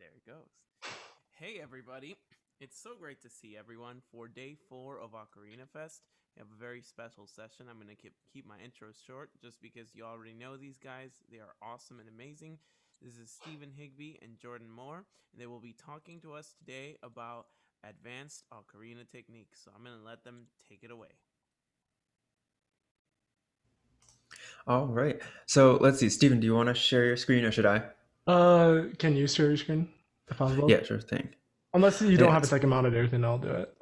There it goes. Hey, everybody. It's so great to see everyone for day 4 of OcarinaFest. We have a very special session. I'm going to keep my intros short just because you already know these guys. They are awesome and amazing. This is Stephen Higby and Jordan Moore, and they will be talking to us today about advanced ocarina techniques. So I'm going to let them take it away. All right. So let's see. Steven, do you want to share your screen or should I? Can you share your screen if possible? Yeah, sure thing. Unless you don't have a Yes. second monitor, then I'll do it.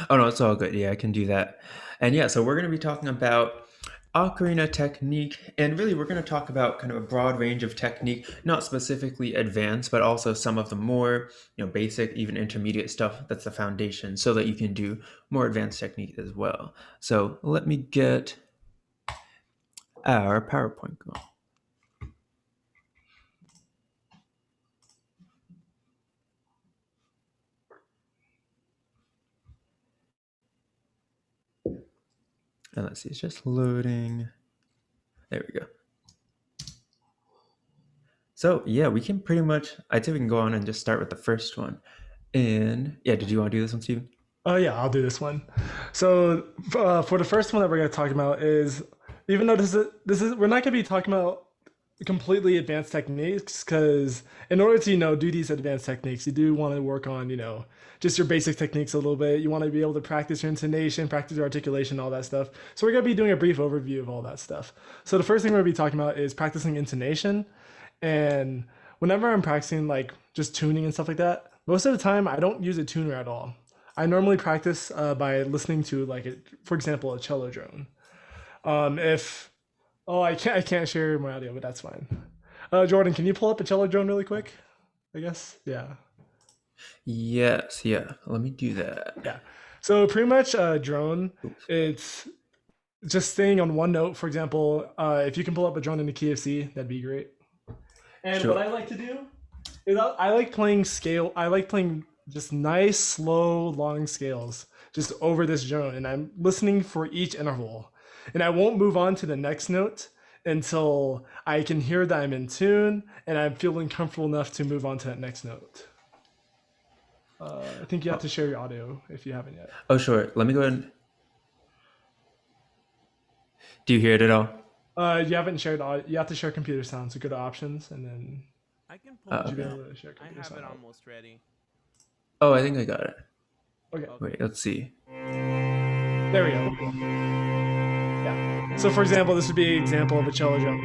Oh, no, it's all good. Yeah, I can do that. And yeah, so we're going to be talking about ocarina technique. And really, we're going to talk about kind of a broad range of technique, not specifically advanced, but also some of the more, basic, even intermediate stuff that's the foundation so that you can do more advanced technique as well. So let me get our PowerPoint going. And let's see, it's just loading. There we go. So yeah, we can pretty much, I'd say we can go on and just start with the first one. And yeah, did you want to do this one, Steven? Yeah, I'll do this one. So for the first one that we're going to talk about is, even though this is we're not going to be talking about completely advanced techniques, because in order to do these advanced techniques, you do want to work on just your basic techniques a little bit. You want to be able to practice your intonation, practice your articulation, all that stuff. So we're going to be doing a brief overview of all that stuff. So the first thing we're going to be talking about is practicing intonation. And whenever I'm practicing like just tuning and stuff like that, most of the time I don't use a tuner at all. I normally practice by listening to for example, a cello drone. If Oh, I can't share my audio, but that's fine. Jordan, can you pull up a cello drone really quick? I guess. Yeah. Yes, yeah. Let me do that. Yeah. So pretty much a drone, Oops. it's just staying on one note. For example, if you can pull up a drone in the key of C, that'd be great. And what Sure. I like to do is I like playing scale. I like playing just nice, slow, long scales just over this drone, and I'm listening for each interval. And I won't move on to the next note until I can hear that I'm in tune and I'm feeling comfortable enough to move on to that next note. I think you have Oh, to share your audio if you haven't yet. oh, sure. Let me go ahead and, do you hear it at all? You haven't shared audio. You have to share computer sound. So go to options and then I can pull it should be Okay. up. able to share I computer have it sound up. almost ready. Oh, I think I got it. Okay, Okay. Wait, let's see. there we go. Yeah. So for example, this would be an example of a cello drum.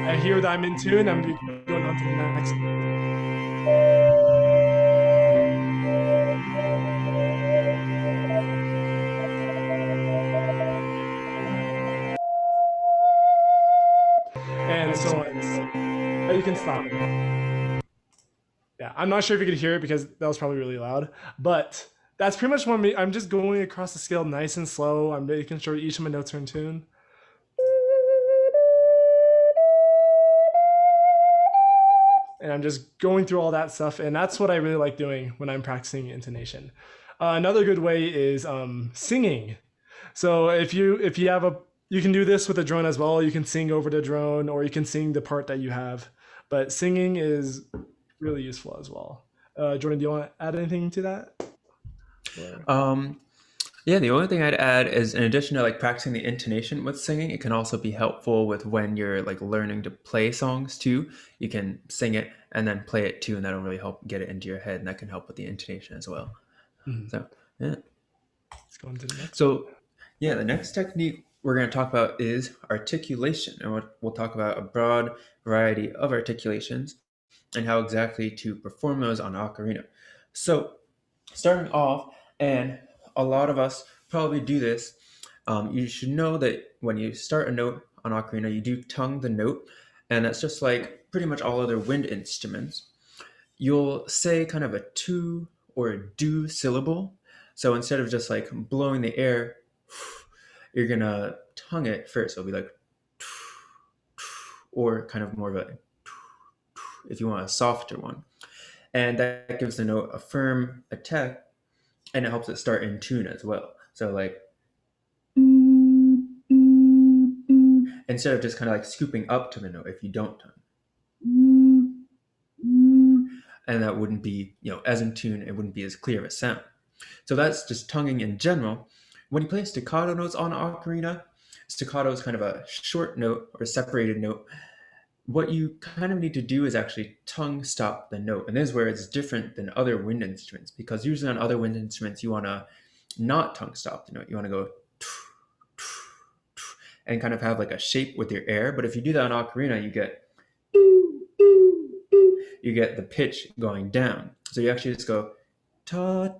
I hear that I'm in tune. I'm going on to the next. And so on. You can stop it. Yeah, I'm not sure if you could hear it because that was probably really loud, but that's pretty much what I'm just going across the scale nice and slow. I'm making sure each of my notes are in tune. And I'm just going through all that stuff, and that's what I really like doing when I'm practicing intonation. Another good way is singing. So if you have a you can do this with a drone as well. You can sing over the drone, or you can sing the part that you have. But singing is really useful as well. Jordan, do you want to add anything to that? Or... Um, yeah, the only thing I'd add is in addition to like practicing the intonation with singing, it can also be helpful with when you're like learning to play songs too. You can sing it and then play it too, and that'll really help get it into your head, and that can help with the intonation as well. Mhm. So, yeah. Let's go on to the next one. So, yeah, the next technique we're going to talk about is articulation. And we'll talk about a broad variety of articulations and how exactly to perform those on ocarina. So, starting off, and a lot of us probably do this, you should know that when you start a note on ocarina, you do tongue the note, and that's just like pretty much all other wind instruments. You'll say kind of a tu or a do syllable. So instead of just like blowing the air, you're gonna tongue it first. It'll be like, or kind of more of a, if you want a softer one. And that gives the note a firm attack and it helps it start in tune as well. So like, instead of just kind of like scooping up to the note if you don't tongue. And that wouldn't be, as in tune, it wouldn't be as clear of a sound. So that's just tonguing in general. When you play staccato notes on ocarina, staccato is kind of a short note or a separated note. What you kind of need to do is actually tongue stop the note. And this is where it's different than other wind instruments, because usually on other wind instruments, you want to not tongue stop the note. You want to go and kind of have like a shape with your air. But if you do that on ocarina, you get the pitch going down. So you actually just go ta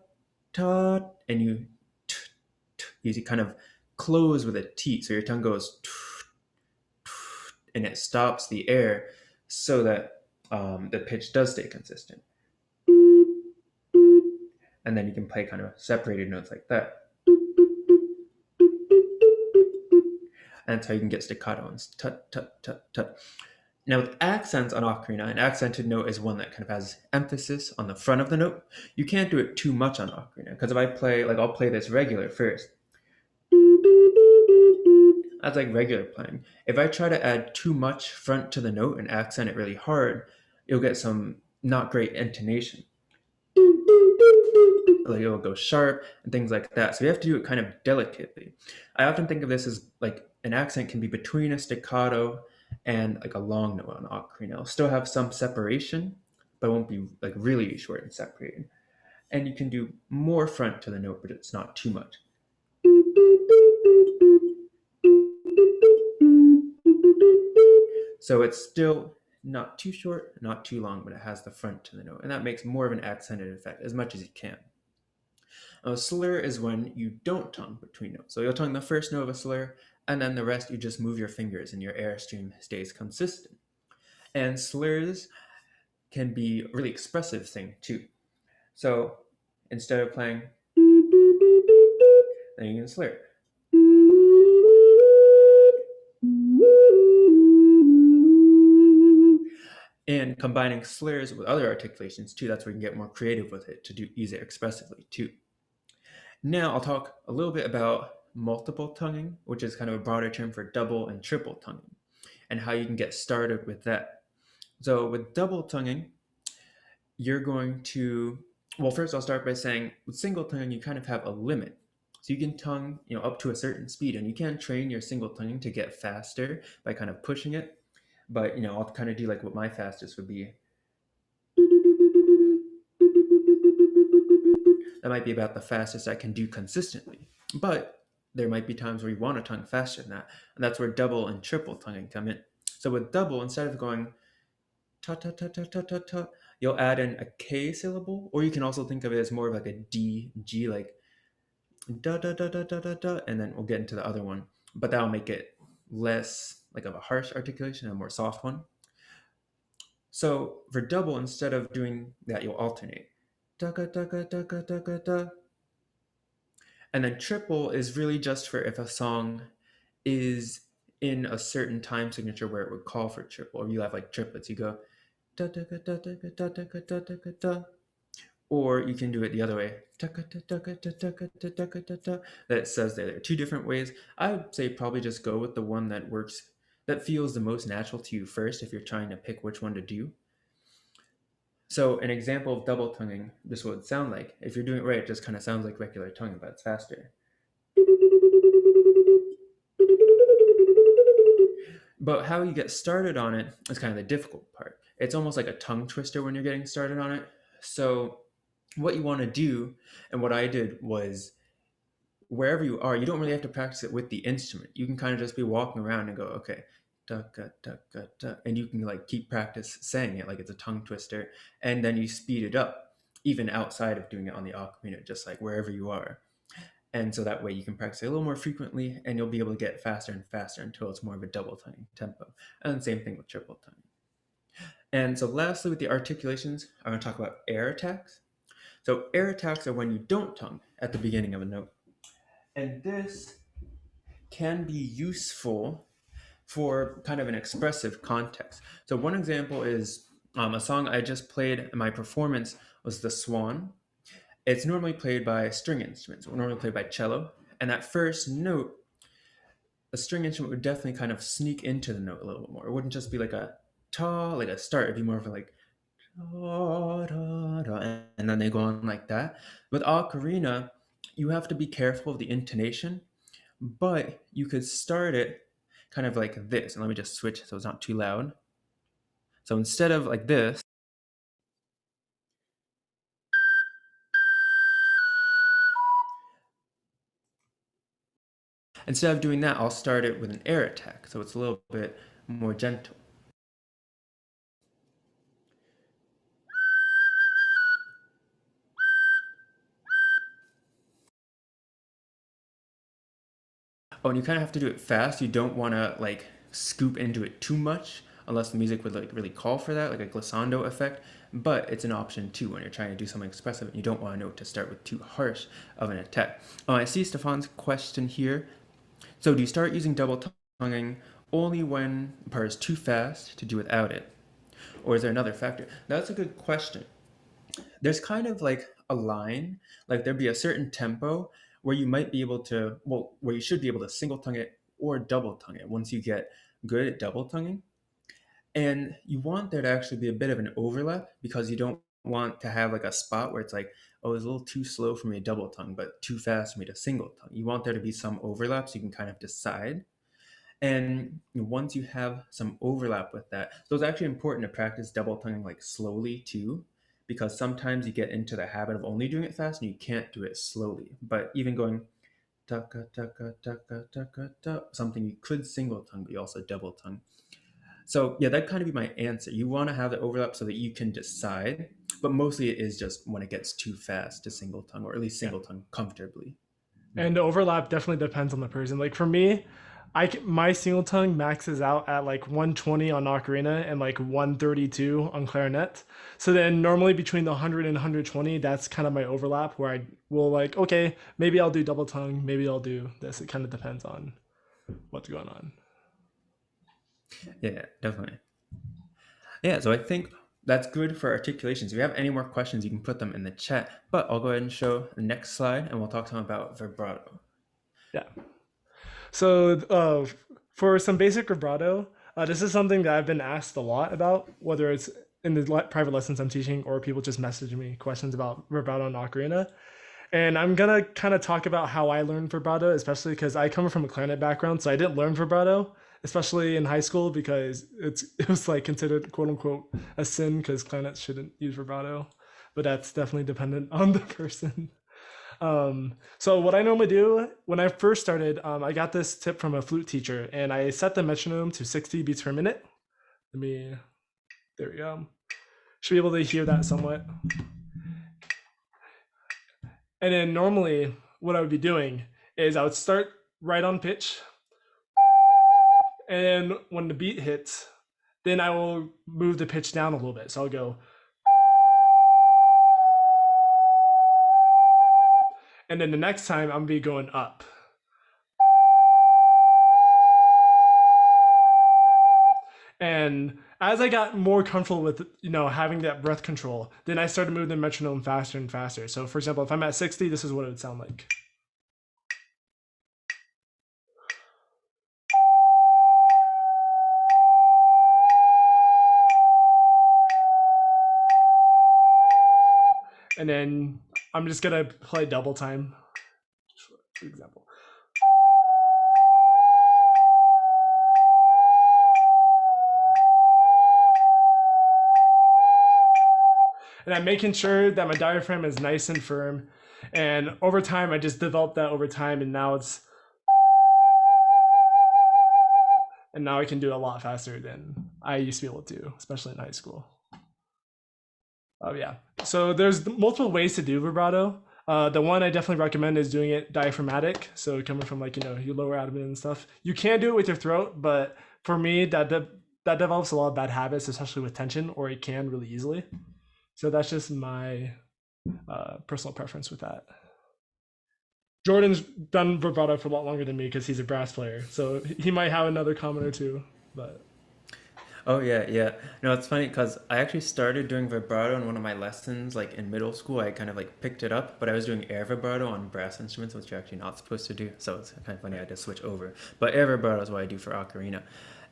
ta, and you kind of close with a T. So your tongue goes and it stops the air so that the pitch does stay consistent. And then you can play kind of separated notes like that. And that's how you can get staccato and tut, tut, tut, tut. Now with accents on ocarina, an accented note is one that kind of has emphasis on the front of the note. You can't do it too much on ocarina, because if I play, I'll play this regular first. That's like regular playing. If I try to add too much front to the note and accent it really hard, you'll get some not great intonation. Like it'll go sharp and things like that. So you have to do it kind of delicately. I often think of this as like an accent can be between a staccato and like a long note on ocarina. It'll still have some separation, but it won't be like really short and separated. And you can do more front to the note, but it's not too much. So it's still not too short, not too long, but it has the front to the note. And that makes more of an accented effect as much as you can. A slur is when you don't tongue between notes. So you'll tongue the first note of a slur, and then the rest you just move your fingers and your airstream stays consistent. And slurs can be a really expressive thing too. So instead of playing, then you can slur. And combining slurs with other articulations too, that's where you can get more creative with it to use it expressively too. Now I'll talk a little bit about multiple tonguing, which is kind of a broader term for double and triple tonguing, and how you can get started with that. So with double tonguing, you're going to, well, first I'll start by saying with single tonguing, you kind of have a limit. So you can tongue, up to a certain speed, and you can train your single tonguing to get faster by kind of pushing it. But, I'll kind of do like what my fastest would be. That might be about the fastest I can do consistently. But there might be times where you want to tongue faster than that. And that's where double and triple tonguing come in. So with double, instead of going ta ta ta ta ta ta ta, you'll add in a K syllable, or you can also think of it as more of like a D, G, like da da da da da da da, and then we'll get into the other one. But that'll make it less like of a harsh articulation and a more soft one. So for double, instead of doing that, you'll alternate. Da da da da da da da da. And then triple is really just for if a song is in a certain time signature where it would call for triple, or you have like triplets, you go da da da da da da da da da da da. Or you can do it the other way. That says there are two different ways. I would say probably just go with the one that works, that feels the most natural to you first if you're trying to pick which one to do. So an example of double tonguing, this is what it would sound like. If you're doing it right, it just kind of sounds like regular tonguing, but it's faster. But how you get started on it is kind of the difficult part. It's almost like a tongue twister when you're getting started on it. So what you want to do, and what I did was, wherever you are, you don't really have to practice it with the instrument. You can kind of just be walking around and go, okay, da, da, da, da, da, and you can like keep practice saying it like it's a tongue twister, and then you speed it up, even outside of doing it on the ocarina, just like wherever you are. And so that way you can practice it a little more frequently, and you'll be able to get faster and faster until it's more of a double tonguing tempo. And same thing with triple tonguing. And so lastly, with the articulations, I'm going to talk about air attacks. So air attacks are when you don't tongue at the beginning of a note. And this can be useful for kind of an expressive context. So one example is a song I just played in my performance was The Swan. It's normally played by string instruments, normally played by cello. And that first note, a string instrument would definitely kind of sneak into the note a little bit more. It wouldn't just be like a ta, like a start. It'd be more of a like da, da, da, and then they go on like that. With ocarina, you have to be careful of the intonation, but you could start it kind of like this. And let me just switch so it's not too loud. So instead of like this, instead of doing that, I'll start it with an air attack. So it's a little bit more gentle. Oh, and you kind of have to do it fast. You don't want to like scoop into it too much unless the music would like really call for that, like a glissando effect. But it's an option too when you're trying to do something expressive and you don't want a note to start with too harsh of an attack. Oh, I see Stefan's question here. So do you start using double tonguing only when the part is too fast to do without it? Or is there another factor? That's a good question. There's kind of like a line, like there'd be a certain tempo where you might be able to, well, where you should be able to single tongue it or double tongue it once you get good at double tonguing. And you want there to actually be a bit of an overlap because you don't want to have like a spot where it's like, oh, it's a little too slow for me to double tongue, but too fast for me to single tongue. You want there to be some overlap so you can kind of decide. And once you have some overlap with that, so it's actually important to practice double tonguing like slowly too, because sometimes you get into the habit of only doing it fast and you can't do it slowly. But even going taka taka taka taka ta, something you could single tongue, but you also double tongue. So yeah, that kind of be my answer. You want to have the overlap so that you can decide, but mostly it is just when it gets too fast to single tongue, or at least Yeah. single tongue comfortably. And the overlap definitely depends on the person. Like for me, my single tongue maxes out at like 120 on ocarina and like 132 on clarinet. So then normally between the 100 and 120, that's kind of my overlap where I will like, okay, maybe I'll do double tongue, maybe I'll do this. It kind of depends on what's going on. Yeah, definitely. Yeah, so I think that's good for articulations. If you have any more questions, you can put them in the chat. But I'll go ahead and show the next slide and we'll talk to them about vibrato. Yeah. So for some basic vibrato, this is something that I've been asked a lot about, whether it's in the private lessons I'm teaching or people just messaging me questions about vibrato and ocarina. And I'm gonna kind of talk about how I learned vibrato, especially because I come from a clarinet background, so I didn't learn vibrato, especially in high school because it was like considered quote unquote a sin because clarinets shouldn't use vibrato, but that's definitely dependent on the person. So what I normally do when I first started, I got this tip from a flute teacher, and I set the metronome to 60 beats per minute. There we go. Should be able to hear that somewhat. And then normally, what I would be doing is I would start right on pitch, and when the beat hits, then I will move the pitch down a little bit. So I'll go, and then the next time I'm gonna be going up. And as I got more comfortable with having that breath control, then I started moving the metronome faster and faster. So for example, if I'm at 60, this is what it would sound like. And then I'm just gonna play double time, for example. And I'm making sure that my diaphragm is nice and firm. And over time, I just developed that over time, and now I can do it a lot faster than I used to be able to, especially in high school. Oh yeah. So there's multiple ways to do vibrato. The one I definitely recommend is doing it diaphragmatic. So coming from like your lower abdomen and stuff. You can do it with your throat, but for me that develops a lot of bad habits, especially with tension, or it can really easily. So that's just my personal preference with that. Jordan's done vibrato for a lot longer than me because he's a brass player, so he might have another comment or two. But Oh yeah, yeah. No, it's funny because I actually started doing vibrato in one of my lessons, like in middle school. I kind of like picked it up, but I was doing air vibrato on brass instruments, which you're actually not supposed to do. So it's kind of funny I had to switch over. But air vibrato is what I do for ocarina.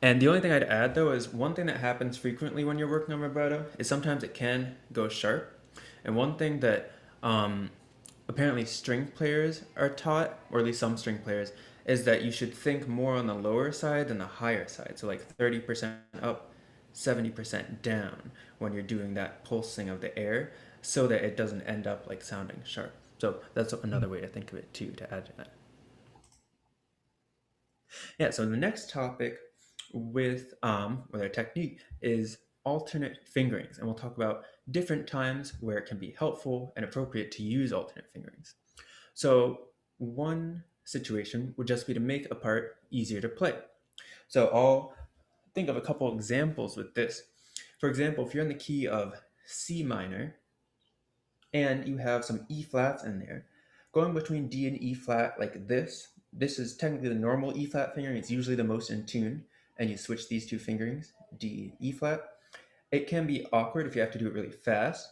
And the only thing I'd add though is one thing that happens frequently when you're working on vibrato is sometimes it can go sharp. And one thing that apparently string players are taught, or at least some string players, is that you should think more on the lower side than the higher side. So like 30% up, 70% down when you're doing that pulsing of the air so that it doesn't end up like sounding sharp. So that's another way to think of it too, to add to that. Yeah, so the next topic with our technique is alternate fingerings, and we'll talk about different times where it can be helpful and appropriate to use alternate fingerings. So one situation would just be to make a part easier to play. So I'll think of a couple examples with this. For example, if you're in the key of C minor and you have some E flats in there, going between D and E flat like this is technically the normal E flat fingering. It's usually the most in tune, and you switch these two fingerings, D, E flat. It can be awkward if you have to do it really fast.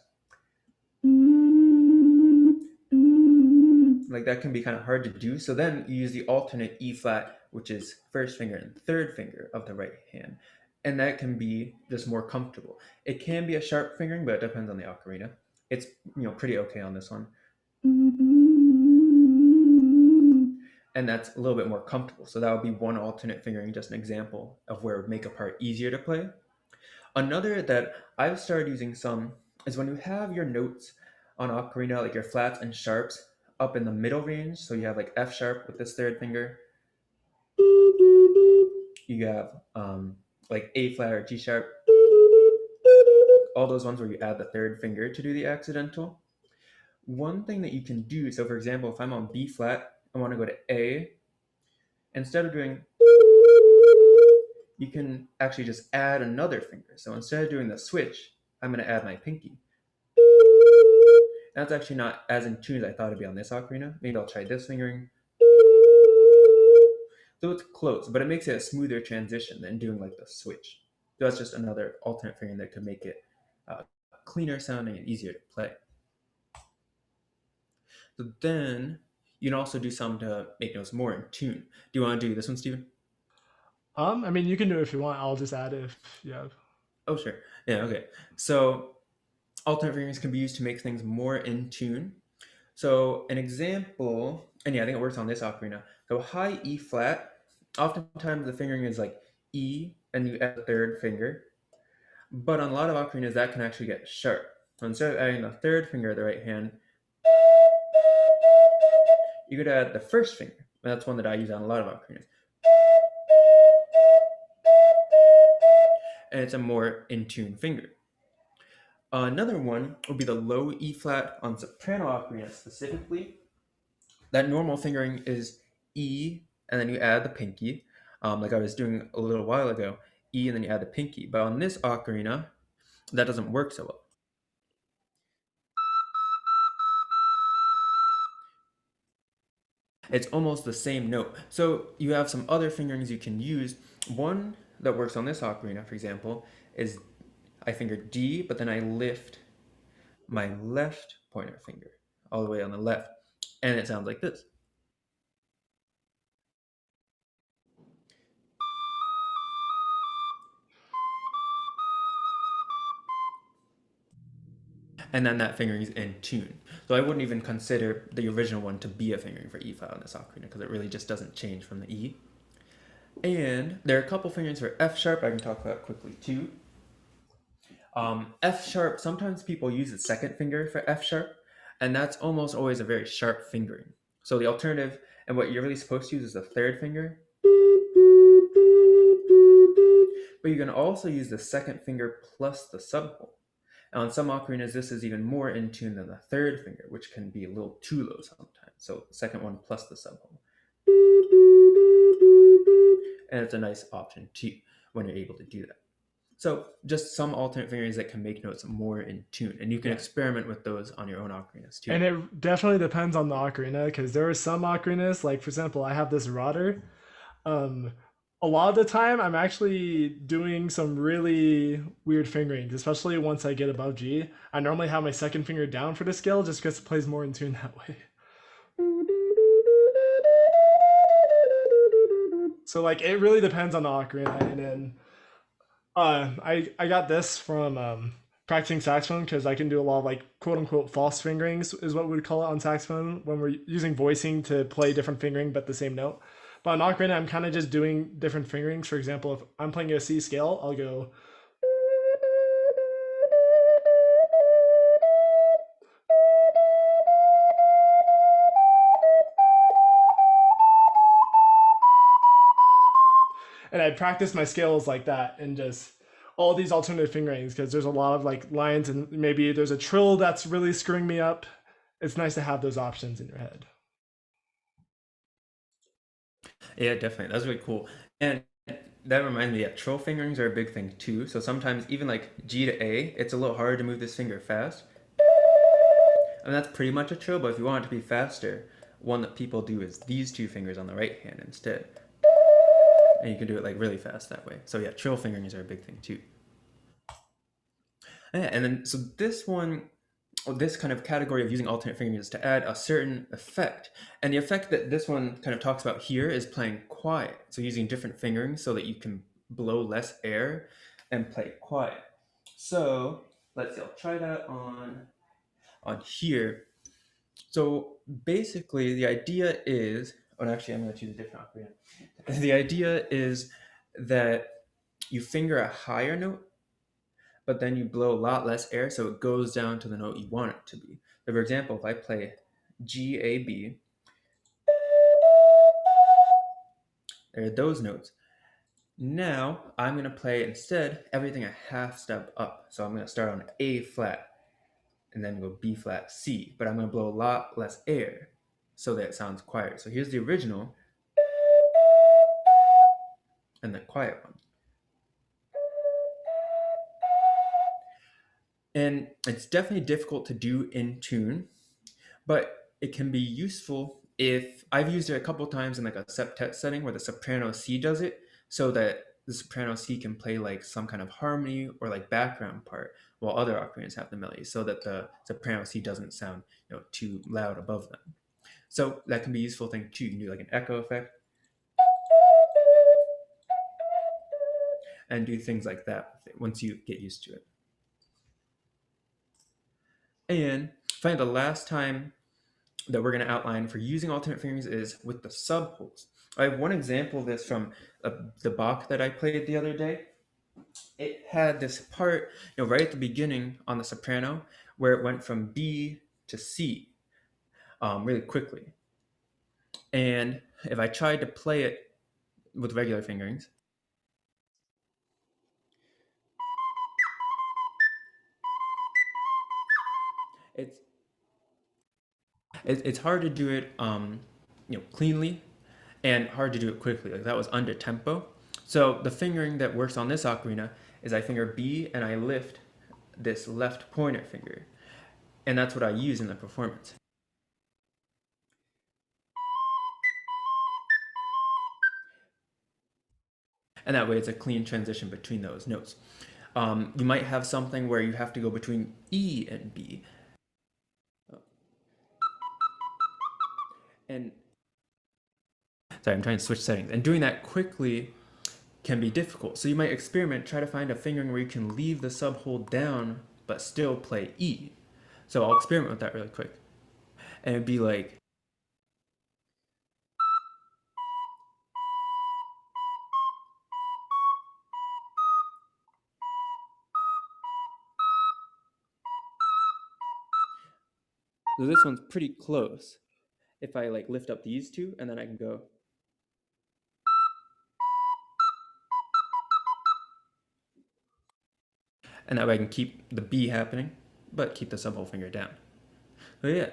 Like that can be kind of hard to do. So then you use the alternate E flat, which is first finger and third finger of the right hand. And that can be just more comfortable. It can be a sharp fingering, but it depends on the ocarina. It's pretty okay on this one. And that's a little bit more comfortable. So that would be one alternate fingering, just an example of where it would make a part easier to play. Another that I've started using some is when you have your notes on ocarina, like your flats and sharps, up in the middle range. So you have like F sharp with this third finger. You have like A flat or G sharp. All those ones where you add the third finger to do the accidental. One thing that you can do, so for example, if I'm on B flat, I want to go to A. Instead of doing, you can actually just add another finger. So instead of doing the switch, I'm going to add my pinky. That's actually not as in tune as I thought it'd be on this ocarina. Maybe I'll try this fingering. So it's close, but it makes it a smoother transition than doing like the switch. So that's just another alternate fingering that could make it cleaner sounding and easier to play. So then you can also do some to make notes more in tune. Do you want to do this one, Steven? I mean, you can do it if you want. I'll just add it if you have. Oh, sure. Yeah, okay. So alternate fingerings can be used to make things more in tune. So an example, and yeah, I think it works on this ocarina. So high E flat, oftentimes the fingering is like E and you add a third finger. But on a lot of ocarinas, that can actually get sharp. So instead of adding the third finger of the right hand, you could add the first finger. And that's one that I use on a lot of ocarinas. And it's a more in tune finger. Another one would be the low E flat on soprano ocarina specifically. That normal fingering is E, and then you add the pinky, like I was doing a little while ago. E, and then you add the pinky. But on this ocarina, that doesn't work so well. It's almost the same note. So you have some other fingerings you can use. One that works on this ocarina, for example, is I finger D, but then I lift my left pointer finger all the way on the left, and it sounds like this. And then that fingering is in tune. So I wouldn't even consider the original one to be a fingering for E flat on this ocarina because it really just doesn't change from the E. And there are a couple fingerings for F sharp I can talk about quickly too. F sharp, sometimes people use the second finger for F sharp, and that's almost always a very sharp fingering. So the alternative, and what you're really supposed to use is the third finger. But you can also use the second finger plus the subhole. And on some ocarinas, this is even more in tune than the third finger, which can be a little too low sometimes. So second one plus the subhole. And it's a nice option too when you're able to do that. So just some alternate fingerings that can make notes more in tune, and you can experiment with those on your own ocarinas too. And it definitely depends on the ocarina because there are some ocarinas, like for example, I have this rotter. Um, a lot of the time I'm actually doing some really weird fingerings, especially once I get above G. I normally have my second finger down for the scale just because it plays more in tune that way. So like it really depends on the ocarina, and then I got this from practicing saxophone because I can do a lot of like quote unquote false fingerings is what we would call it on saxophone when we're using voicing to play different fingering but the same note. But on ocarina, I'm kind of just doing different fingerings. For example, if I'm playing a C scale, I'll go. And I practice my scales like that and just all these alternative fingerings because there's a lot of like lines and maybe there's a trill that's really screwing me up. It's nice to have those options in your head. Yeah, definitely. That's really cool. And that reminds me, yeah, trill fingerings are a big thing too. So sometimes even like G to A, it's a little harder to move this finger fast. I mean, that's pretty much a trill, but if you want it to be faster, one that people do is these two fingers on the right hand instead. And you can do it like really fast that way. So yeah, trill fingerings are a big thing too. Yeah, and then so this one, this kind of category of using alternate fingering is to add a certain effect. And the effect that this one kind of talks about here is playing quiet. So using different fingerings so that you can blow less air and play quiet. So let's see, I'll try that on here. So basically the idea is, oh, actually I'm going to choose a different ocarina. The idea is that you finger a higher note, but then you blow a lot less air so it goes down to the note you want it to be. So for example, if I play G, A, B, there are those notes. Now I'm going to play instead everything a half step up. So I'm going to start on A flat and then go B flat, C, but I'm going to blow a lot less air so that it sounds quieter. So here's the original and the quiet one. And it's definitely difficult to do in tune, but it can be useful if I've used it a couple times in like a septet setting where the soprano C does it so that the soprano C can play like some kind of harmony or like background part while other ocarinas have the melody so that the soprano C doesn't sound too loud above them. So that can be a useful thing too. You can do like an echo effect and do things like that once you get used to it. And finally, the last time that we're going to outline for using alternate fingerings is with the subholes. I have one example of this from the Bach that I played the other day. It had this part, right at the beginning on the soprano, where it went from B to C really quickly. And if I tried to play it with regular fingerings, it's it's hard to do it cleanly and hard to do it quickly. Like that was under tempo. So the fingering that works on this ocarina is I finger B and I lift this left pointer finger. And that's what I use in the performance. And that way it's a clean transition between those notes. You might have something where you have to go between E and B. And sorry, I'm trying to switch settings. And doing that quickly can be difficult. So you might experiment, try to find a fingering where you can leave the subhold down but still play E. So I'll experiment with that really quick. And it'd be like, so this one's pretty close. If I like lift up these two and then I can go. And that way I can keep the B happening, but keep the subhold finger down. So yeah.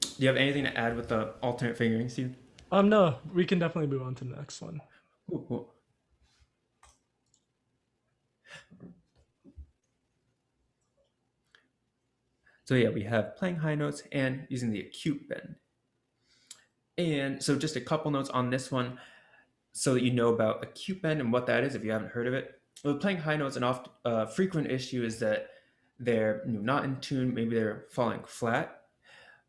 Do you have anything to add with the alternate fingering, Steve? No, we can definitely move on to the next one. Cool. So yeah, we have playing high notes and using the acute bend. And so just a couple notes on this one. so that you know about acute bend and what that is if you haven't heard of it. With playing high notes, an oft frequent issue is that they're not in tune, maybe they're falling flat.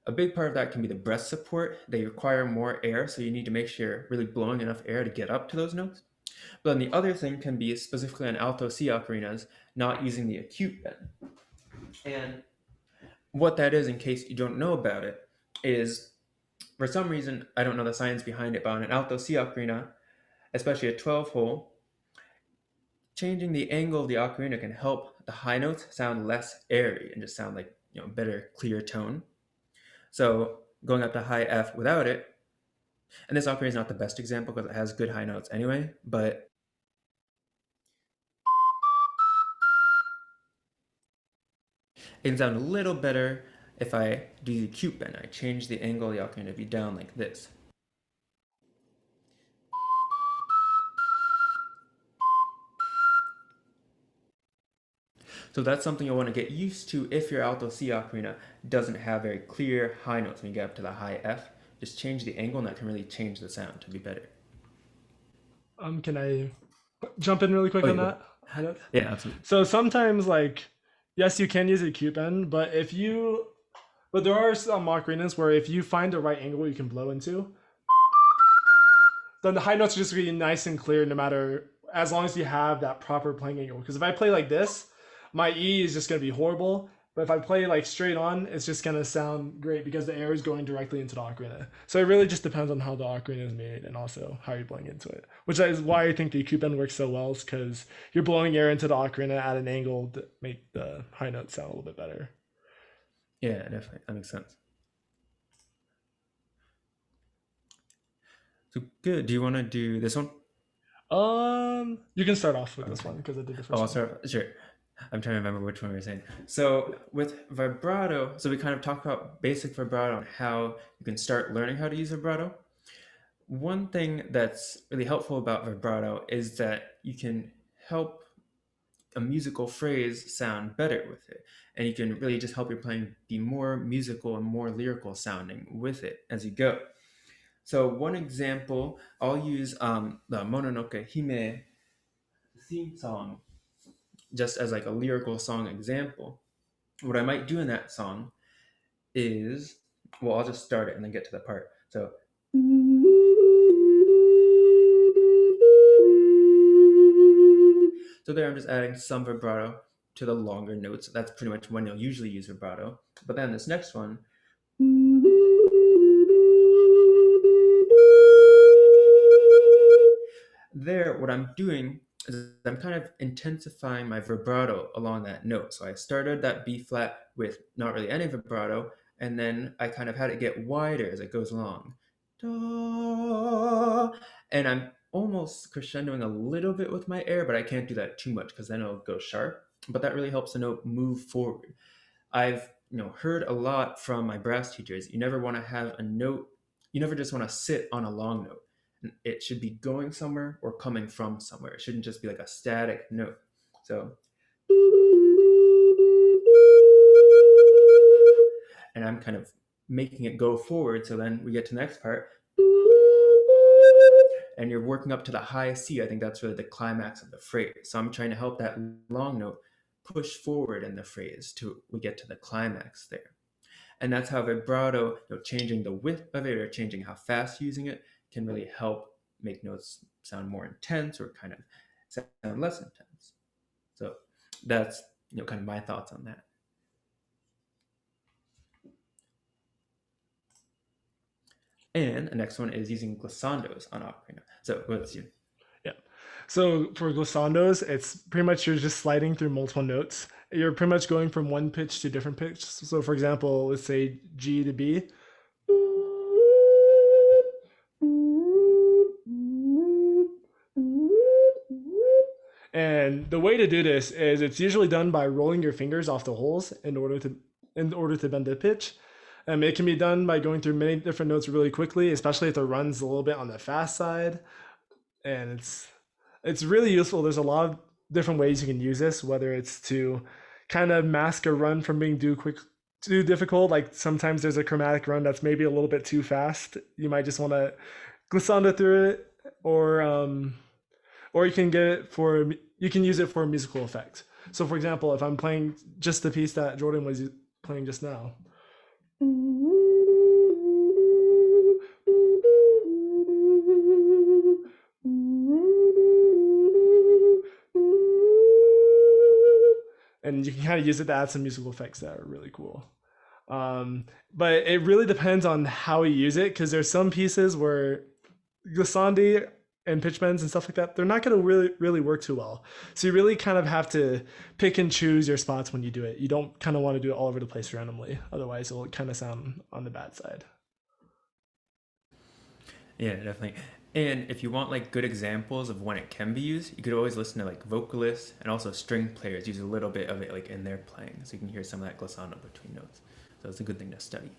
A big part of that can be the breath support. They require more air, so you need to make sure you're really blowing enough air to get up to those notes. But then the other thing can be specifically on alto C ocarinas, not using the acute bend. And what that is, in case you don't know about it, is for some reason, I don't know the science behind it, but on an alto C ocarina, especially a 12 hole, changing the angle of the ocarina can help the high notes sound less airy and just sound like better, clear tone. So going up to high F without it, and this ocarina is not the best example because it has good high notes anyway, but it can sound a little better if I do the acute bend. I change the angle of the ocarina to be down like this. So that's something you'll want to get used to if your alto C ocarina doesn't have very clear high notes when you get up to the high F. Just change the angle and that can really change the sound to be better. Can I jump in really quick Oh, on yeah, that? High notes? yeah, absolutely. So sometimes, like, yes, you can use a cute bend, but there are some ocarinas where if you find the right angle you can blow into, then the high notes are just gonna be nice and clear no matter, as long as you have that proper playing angle. Because if I play like this, my E is just gonna be horrible. But if I play like straight on, it's just gonna sound great because the air is going directly into the ocarina. So it really just depends on how the ocarina is made and also how you're blowing into it. Which is why I think the acute bend works so well, is because you're blowing air into the ocarina at an angle to make the high notes sound a little bit better. Yeah, definitely. That makes sense. So good. Do you want to do this one? You can start off with this one because I did the first Oh, I'll one. start. Sure. I'm trying to remember which one we were saying. So with vibrato, so we kind of talked about basic vibrato and how you can start learning how to use vibrato. One thing that's really helpful about vibrato is that you can help a musical phrase sound better with it. And you can really just help your playing be more musical and more lyrical sounding with it as you go. So one example, I'll use the Mononoke Hime theme song just as like a lyrical song example. What I might do in that song is, well, I'll just start it and then get to the part. So there I'm just adding some vibrato to the longer notes. That's pretty much when you'll usually use vibrato. But then this next one, there, what I'm doing is I'm kind of intensifying my vibrato along that note. So I started that B flat with not really any vibrato, and then I kind of had it get wider as it goes along. Da, and I'm almost crescendoing a little bit with my air, but I can't do that too much because then it'll go sharp. But that really helps the note move forward. I've heard a lot from my brass teachers. You never want to have a note. You never just want to sit on a long note. It should be going somewhere or coming from somewhere. It shouldn't just be like a static note. So, and I'm kind of making it go forward. So then we get to the next part, and you're working up to the high C. I think that's really the climax of the phrase. So I'm trying to help that long note push forward in the phrase till we get to the climax there. And that's how vibrato, changing the width of it or changing how fast using it can really help make notes sound more intense or kind of sound less intense. So that's kind of my thoughts on that. And the next one is using glissandos on ocarina. So what's you? Yeah. So for glissandos, it's pretty much you're just sliding through multiple notes. You're pretty much going from one pitch to different pitch. So for example, let's say G to B. And the way to do this is it's usually done by rolling your fingers off the holes in order to bend the pitch. It can be done by going through many different notes really quickly, especially if the run's a little bit on the fast side. And it's really useful. There's a lot of different ways you can use this, whether it's to kind of mask a run from being too difficult. Like sometimes there's a chromatic run that's maybe a little bit too fast. You might just want to glissando through it or or you can get it for you can use it for a musical effect. So, for example, if I'm playing just the piece that Jordan was playing just now, and you can kind of use it to add some musical effects that are really cool. But it really depends on how you use it, because there's some pieces where glissandi and pitch bends and stuff like that, they're not going to really work too well. So you really kind of have to pick and choose your spots when you do it. You don't kind of want to do it all over the place randomly, otherwise it'll kind of sound on the bad side. Yeah, definitely. And if you want like good examples of when it can be used, you could always listen to like vocalists and also string players use a little bit of it like in their playing, so you can hear some of that glissando between notes. So it's a good thing to study.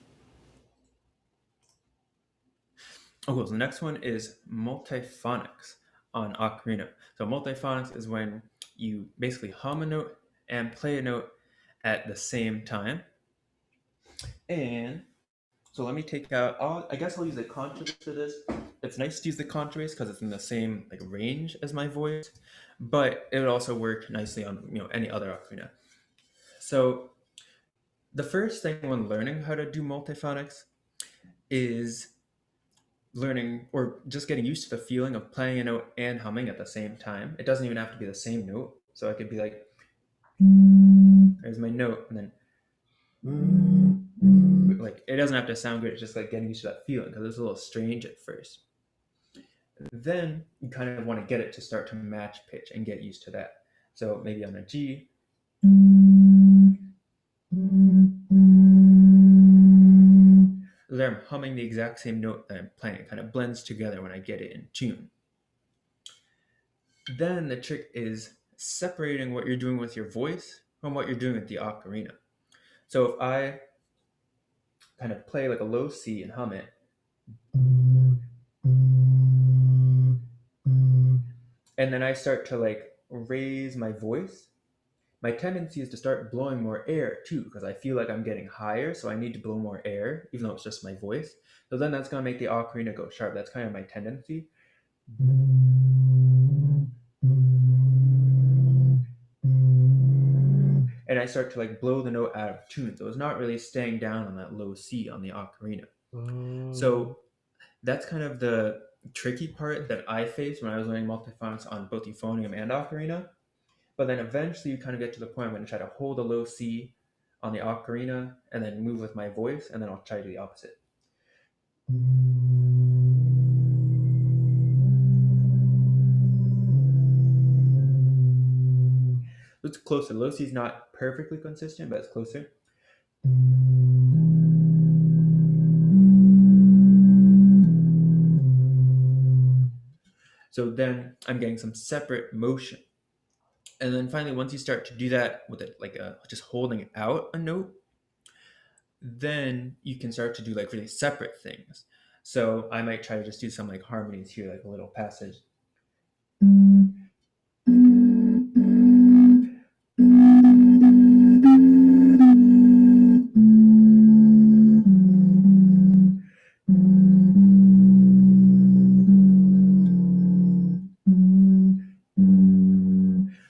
Oh, cool. So the next one is multiphonics on ocarina. So multiphonics is when you basically hum a note and play a note at the same time. And so let me take out, I guess I'll use the contrabass for this. It's nice to use the contrabass because it's in the same like range as my voice, but it would also work nicely on any other ocarina. So the first thing when learning how to do multiphonics is learning or just getting used to the feeling of playing a note and humming at the same time. It doesn't even have to be the same note. So I could be like, there's my note, and then like it doesn't have to sound good. It's just like getting used to that feeling because it's a little strange at first. Then you kind of want to get it to start to match pitch and get used to that. So maybe on a G, there I'm humming the exact same note that I'm playing. It kind of blends together when I get it in tune. Then the trick is separating what you're doing with your voice from what you're doing with the ocarina. So if I kind of play like a low C and hum it, and then I start to like raise my voice, my tendency is to start blowing more air too, because I feel like I'm getting higher, so I need to blow more air, even though it's just my voice. So then that's going to make the ocarina go sharp. That's kind of my tendency. And I start to like blow the note out of tune. So it's not really staying down on that low C on the ocarina. So that's kind of the tricky part that I faced when I was learning multiphonics on both euphonium and ocarina. But then eventually you kind of get to the point where I'm going to try to hold a low C on the ocarina and then move with my voice, and then I'll try to do the opposite. It's closer. Low C is not perfectly consistent, but it's closer. So then I'm getting some separate motion. And then finally, once you start to do that with it, like just holding out a note, then you can start to do like really separate things. So I might try to just do some like harmonies here, like a little passage.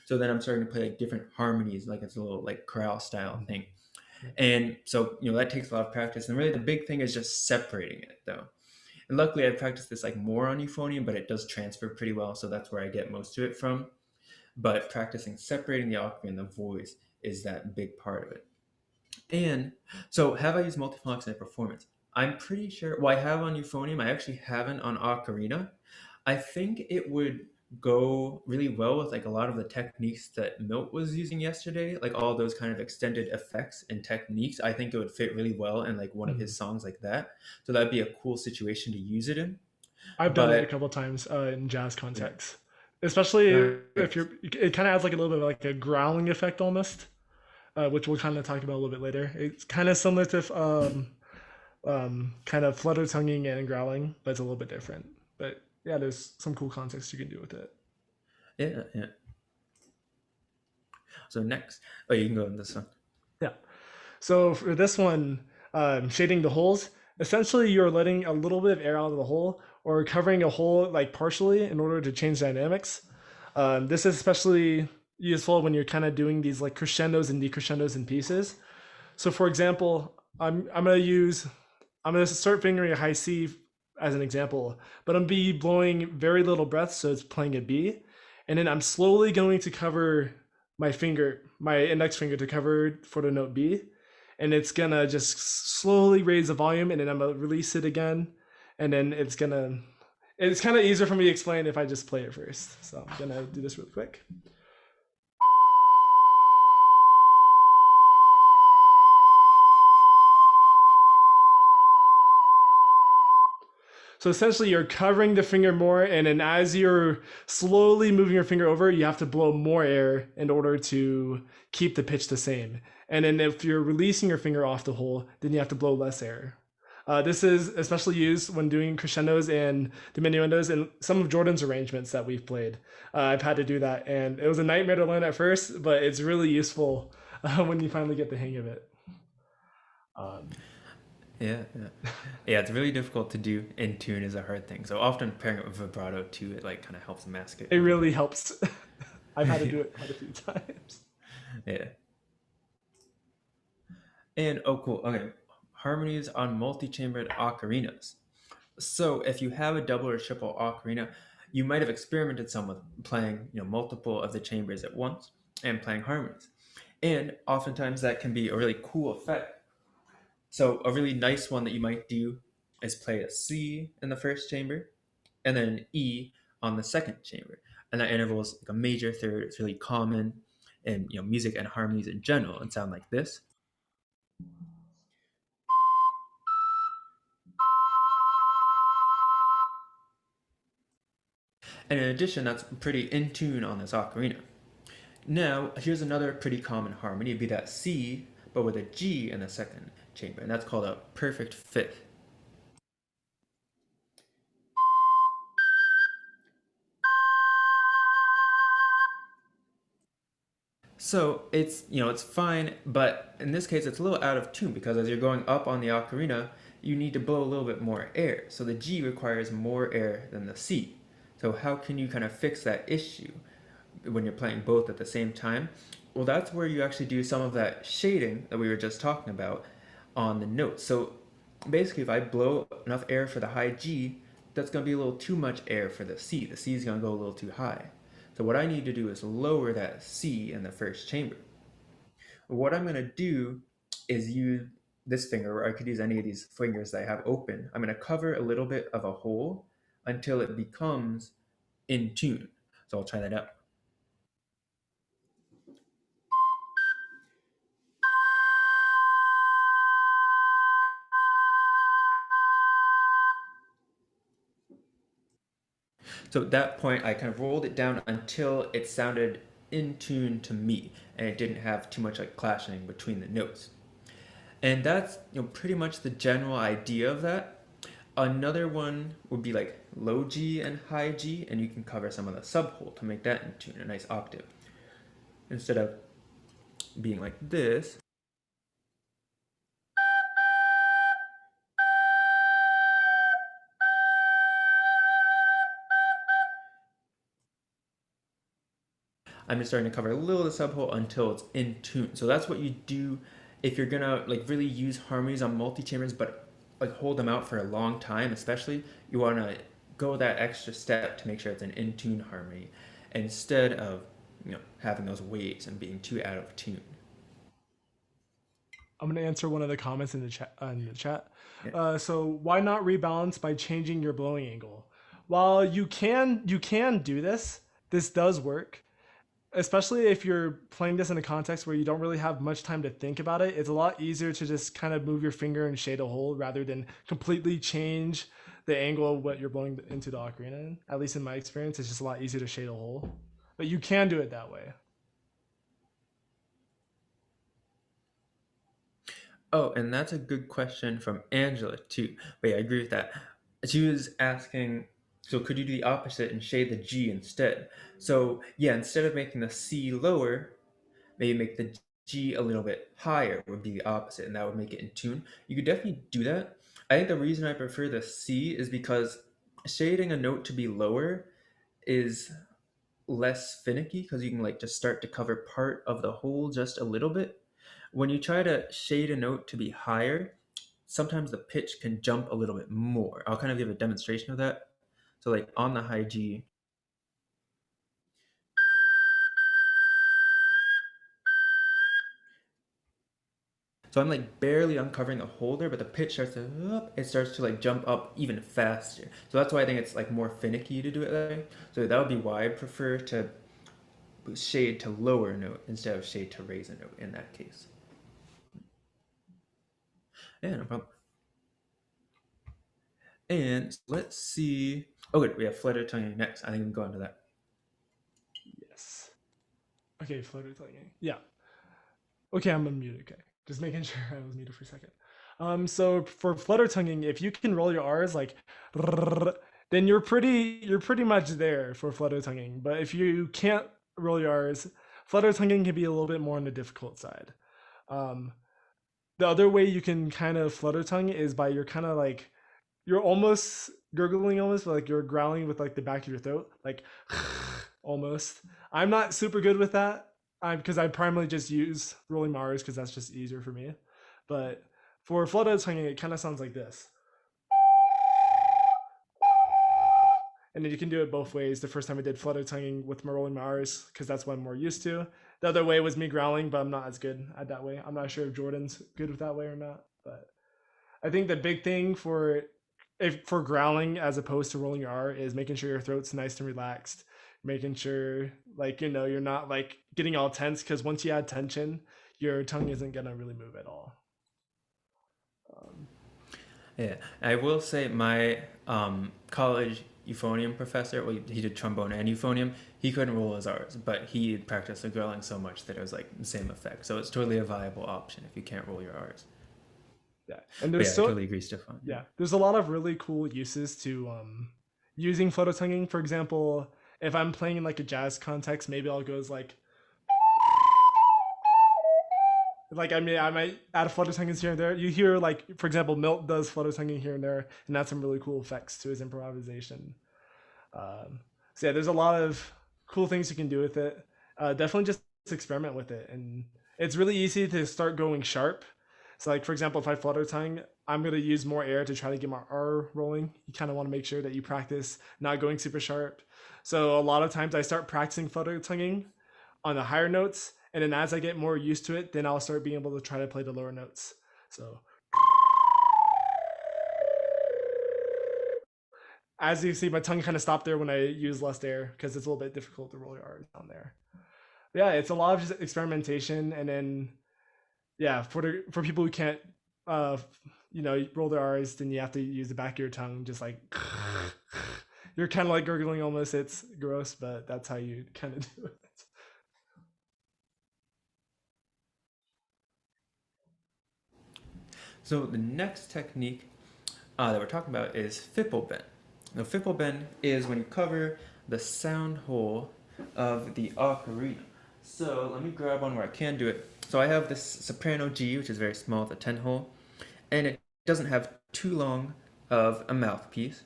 So then I'm starting to play like different harmonies, like it's a little like chorale style thing. And so, that takes a lot of practice. And really the big thing is just separating it though. And luckily I practiced this like more on euphonium, but it does transfer pretty well. So that's where I get most of it from. But practicing separating the ocarina and the voice is that big part of it. And so have I used multiphonics in a performance? I'm pretty sure, well, I have on euphonium. I actually haven't on ocarina. I think it would go really well with like a lot of the techniques that Milt was using yesterday, like all those kind of extended effects and techniques. I think it would fit really well in like one of his songs like that. So that'd be a cool situation to use it in. I've done it a But couple of times in jazz yeah, contexts, especially if nice. it kind of adds like a little bit of like a growling effect almost, which we'll kind of talk about a little bit later. It's kind of similar to kind of flutter tonguing and growling, but it's a little bit different. But yeah, there's some cool context you can do with it. Yeah. So next, oh, you can go on this one. Yeah. So for this one, shading the holes, essentially you're letting a little bit of air out of the hole, or covering a hole like partially in order to change dynamics. This is especially useful when you're kind of doing these like crescendos and decrescendos in pieces. So for example, I'm gonna start fingering a high C as an example, but I'm be blowing very little breath, so it's playing a B, and then I'm slowly going to cover my index finger to cover for the note B, and it's gonna just slowly raise the volume, and then I'm gonna release it again, and then it's kind of easier for me to explain if I just play it first. So I'm gonna do this really quick. So essentially, you're covering the finger more, and then as you're slowly moving your finger over, you have to blow more air in order to keep the pitch the same. And then if you're releasing your finger off the hole, then you have to blow less air. This is especially used when doing crescendos and diminuendos and some of Jordan's arrangements that we've played. I've had to do that, and it was a nightmare to learn at first, but it's really useful when you finally get the hang of it. Um, Yeah. It's really difficult to do in tune is a hard thing. So often pairing it with vibrato too, it like kind of helps mask it it a little really bit. helps. I've had to do it quite a few times. Yeah. And oh, cool. Okay, harmonies on multi-chambered ocarinas. So if you have a double or triple ocarina, you might have experimented some with playing, multiple of the chambers at once and playing harmonies. And oftentimes that can be a really cool effect. So a really nice one that you might do is play a C in the first chamber and then an E on the second chamber. And that interval is like a major third. It's really common in music and harmonies in general and sound like this. And in addition, that's pretty in tune on this ocarina. Now, here's another pretty common harmony. It'd be that C, but with a G in the second chamber, and that's called a perfect fifth. So it's fine, but in this case it's a little out of tune because as you're going up on the ocarina, you need to blow a little bit more air. So the G requires more air than the C. So how can you kind of fix that issue when you're playing both at the same time? Well, that's where you actually do some of that shading that we were just talking about on the notes. So basically, if I blow enough air for the high G, that's going to be a little too much air for the C. The C is going to go a little too high. So what I need to do is lower that C in the first chamber. What I'm going to do is use this finger, or I could use any of these fingers that I have open. I'm going to cover a little bit of a hole until it becomes in tune. So I'll try that out. So at that point, I kind of rolled it down until it sounded in tune to me, and it didn't have too much like clashing between the notes. And that's pretty much the general idea of that. Another one would be like low G and high G, and you can cover some of the subhole to make that in tune, a nice octave. Instead of being like this, I'm just starting to cover a little of the subhole until it's in tune. So that's what you do if you're gonna like really use harmonies on multi-chambers, but like hold them out for a long time. Especially, you want to go that extra step to make sure it's an in tune harmony instead of having those waves and being too out of tune. I'm gonna answer one of the comments in the chat. Yeah. So why not rebalance by changing your blowing angle? While you can do this, this does work, especially if you're playing this in a context where you don't really have much time to think about it. It's a lot easier to just kind of move your finger and shade a hole rather than completely change the angle of what you're blowing into the ocarina in. At least in my experience, it's just a lot easier to shade a hole. But you can do it that way. Oh, and that's a good question from Angela too. But yeah, I agree with that. She was asking, so could you do the opposite and shade the G instead? So yeah, instead of making the C lower, maybe make the G a little bit higher would be the opposite, and that would make it in tune. You could definitely do that. I think the reason I prefer the C is because shading a note to be lower is less finicky because you can like just start to cover part of the whole just a little bit. When you try to shade a note to be higher, sometimes the pitch can jump a little bit more. I'll kind of give a demonstration of that. So like on the high G, so I'm like barely uncovering the hole there, but the pitch starts to it starts to like jump up even faster. So that's why I think it's like more finicky to do it that way. So that would be why I prefer to shade to lower note instead of shade to raise a note in that case. Yeah, no problem. And let's see. Oh, good. We have flutter tonguing next. I think we can go on to that. Yes. Okay, flutter tonguing. Yeah. Okay, I'm unmuted. Okay, just making sure I was muted for a second. So for flutter tonguing, if you can roll your R's like, then you're pretty much there for flutter tonguing. But if you can't roll your R's, flutter tonguing can be a little bit more on the difficult side. Um, the other way you can kind of flutter tongue is by you're kind of like you're almost gurgling almost, but like you're growling with like the back of your throat, like almost. I'm not super good with that because I primarily just use rolling my R's because that's just easier for me. But for flutter tonguing, it kind of sounds like this. And then you can do it both ways. The first time I did flutter tonguing with my rolling my R's because that's what I'm more used to. The other way was me growling, but I'm not as good at that way. I'm not sure if Jordan's good with that way or not, but I think the big thing for if for growling as opposed to rolling your R is making sure your throat's nice and relaxed, making sure like you're not like getting all tense because once you add tension, your tongue isn't gonna really move at all. Um, Yeah, I will say my college euphonium professor, well, he did trombone and euphonium. He couldn't roll his R's, but he practiced the growling so much that it was like the same effect. So it's totally a viable option if you can't roll your R's. yeah, and But there's yeah, I so totally agree, Stefan. Yeah. yeah, there's a lot of really cool uses to using photo tonguing. For example, if I'm playing in like a jazz context, maybe I'll go as like I mean I might add a flutter tonguing here and there. You hear like for example Milt does flutter tonguing here and there, and that's some really cool effects to his improvisation. So yeah, there's a lot of cool things you can do with it. Definitely just experiment with it, and it's really easy to start going sharp. So like for example, if I flutter tongue, I'm gonna use more air to try to get my R rolling. You kind of want to make sure that you practice not going super sharp. So a lot of times I start practicing flutter tonguing on the higher notes, and then as I get more used to it, then I'll start being able to try to play the lower notes. So as you see, my tongue kind of stopped there when I use less air because it's a little bit difficult to roll your R's down there. But yeah, it's a lot of just experimentation, and then yeah, for people who can't, uh, roll their R's, then you have to use the back of your tongue, just like you're kind of like gurgling almost. It's gross, but that's how you kind of do it. So the next technique that we're talking about is Fipple bend. Now, Fipple bend is when you cover the sound hole of the ocarina. So let me grab one where I can do it. So I have this soprano G, which is very small, the 10 hole, and it doesn't have too long of a mouthpiece.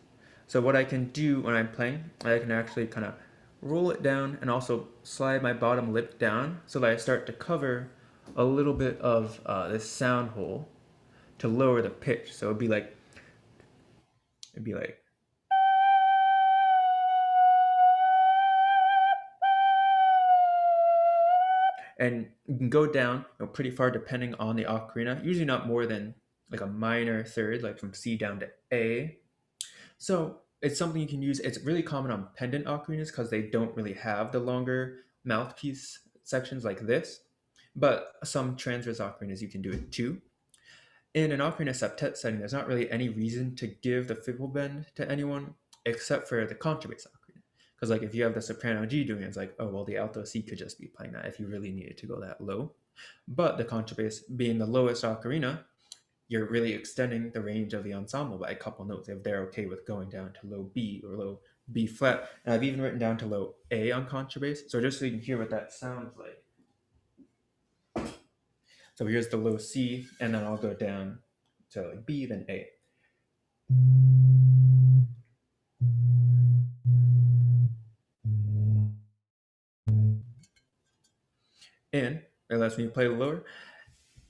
So what I can do when I'm playing, I can actually kind of roll it down and also slide my bottom lip down so that I start to cover a little bit of this sound hole to lower the pitch. So it'd be like and you can go down pretty far depending on the ocarina, usually not more than like a minor third, like from C down to A. So it's something you can use. It's really common on pendant ocarinas because they don't really have the longer mouthpiece sections like this. But some transverse ocarinas you can do it too. In an ocarina septet setting, there's not really any reason to give the fiddle bend to anyone except for the contrabass ocarina. Because like if you have the soprano G doing it, it's like, oh well, the alto C could just be playing that if you really needed to go that low. But the contrabass being the lowest ocarina, you're really extending the range of the ensemble by a couple notes if they're okay with going down to low B or low B flat. And I've even written down to low A on contrabass. So just so you can hear what that sounds like. So here's the low C, and then I'll go down to like B, then A. And it lets me play lower.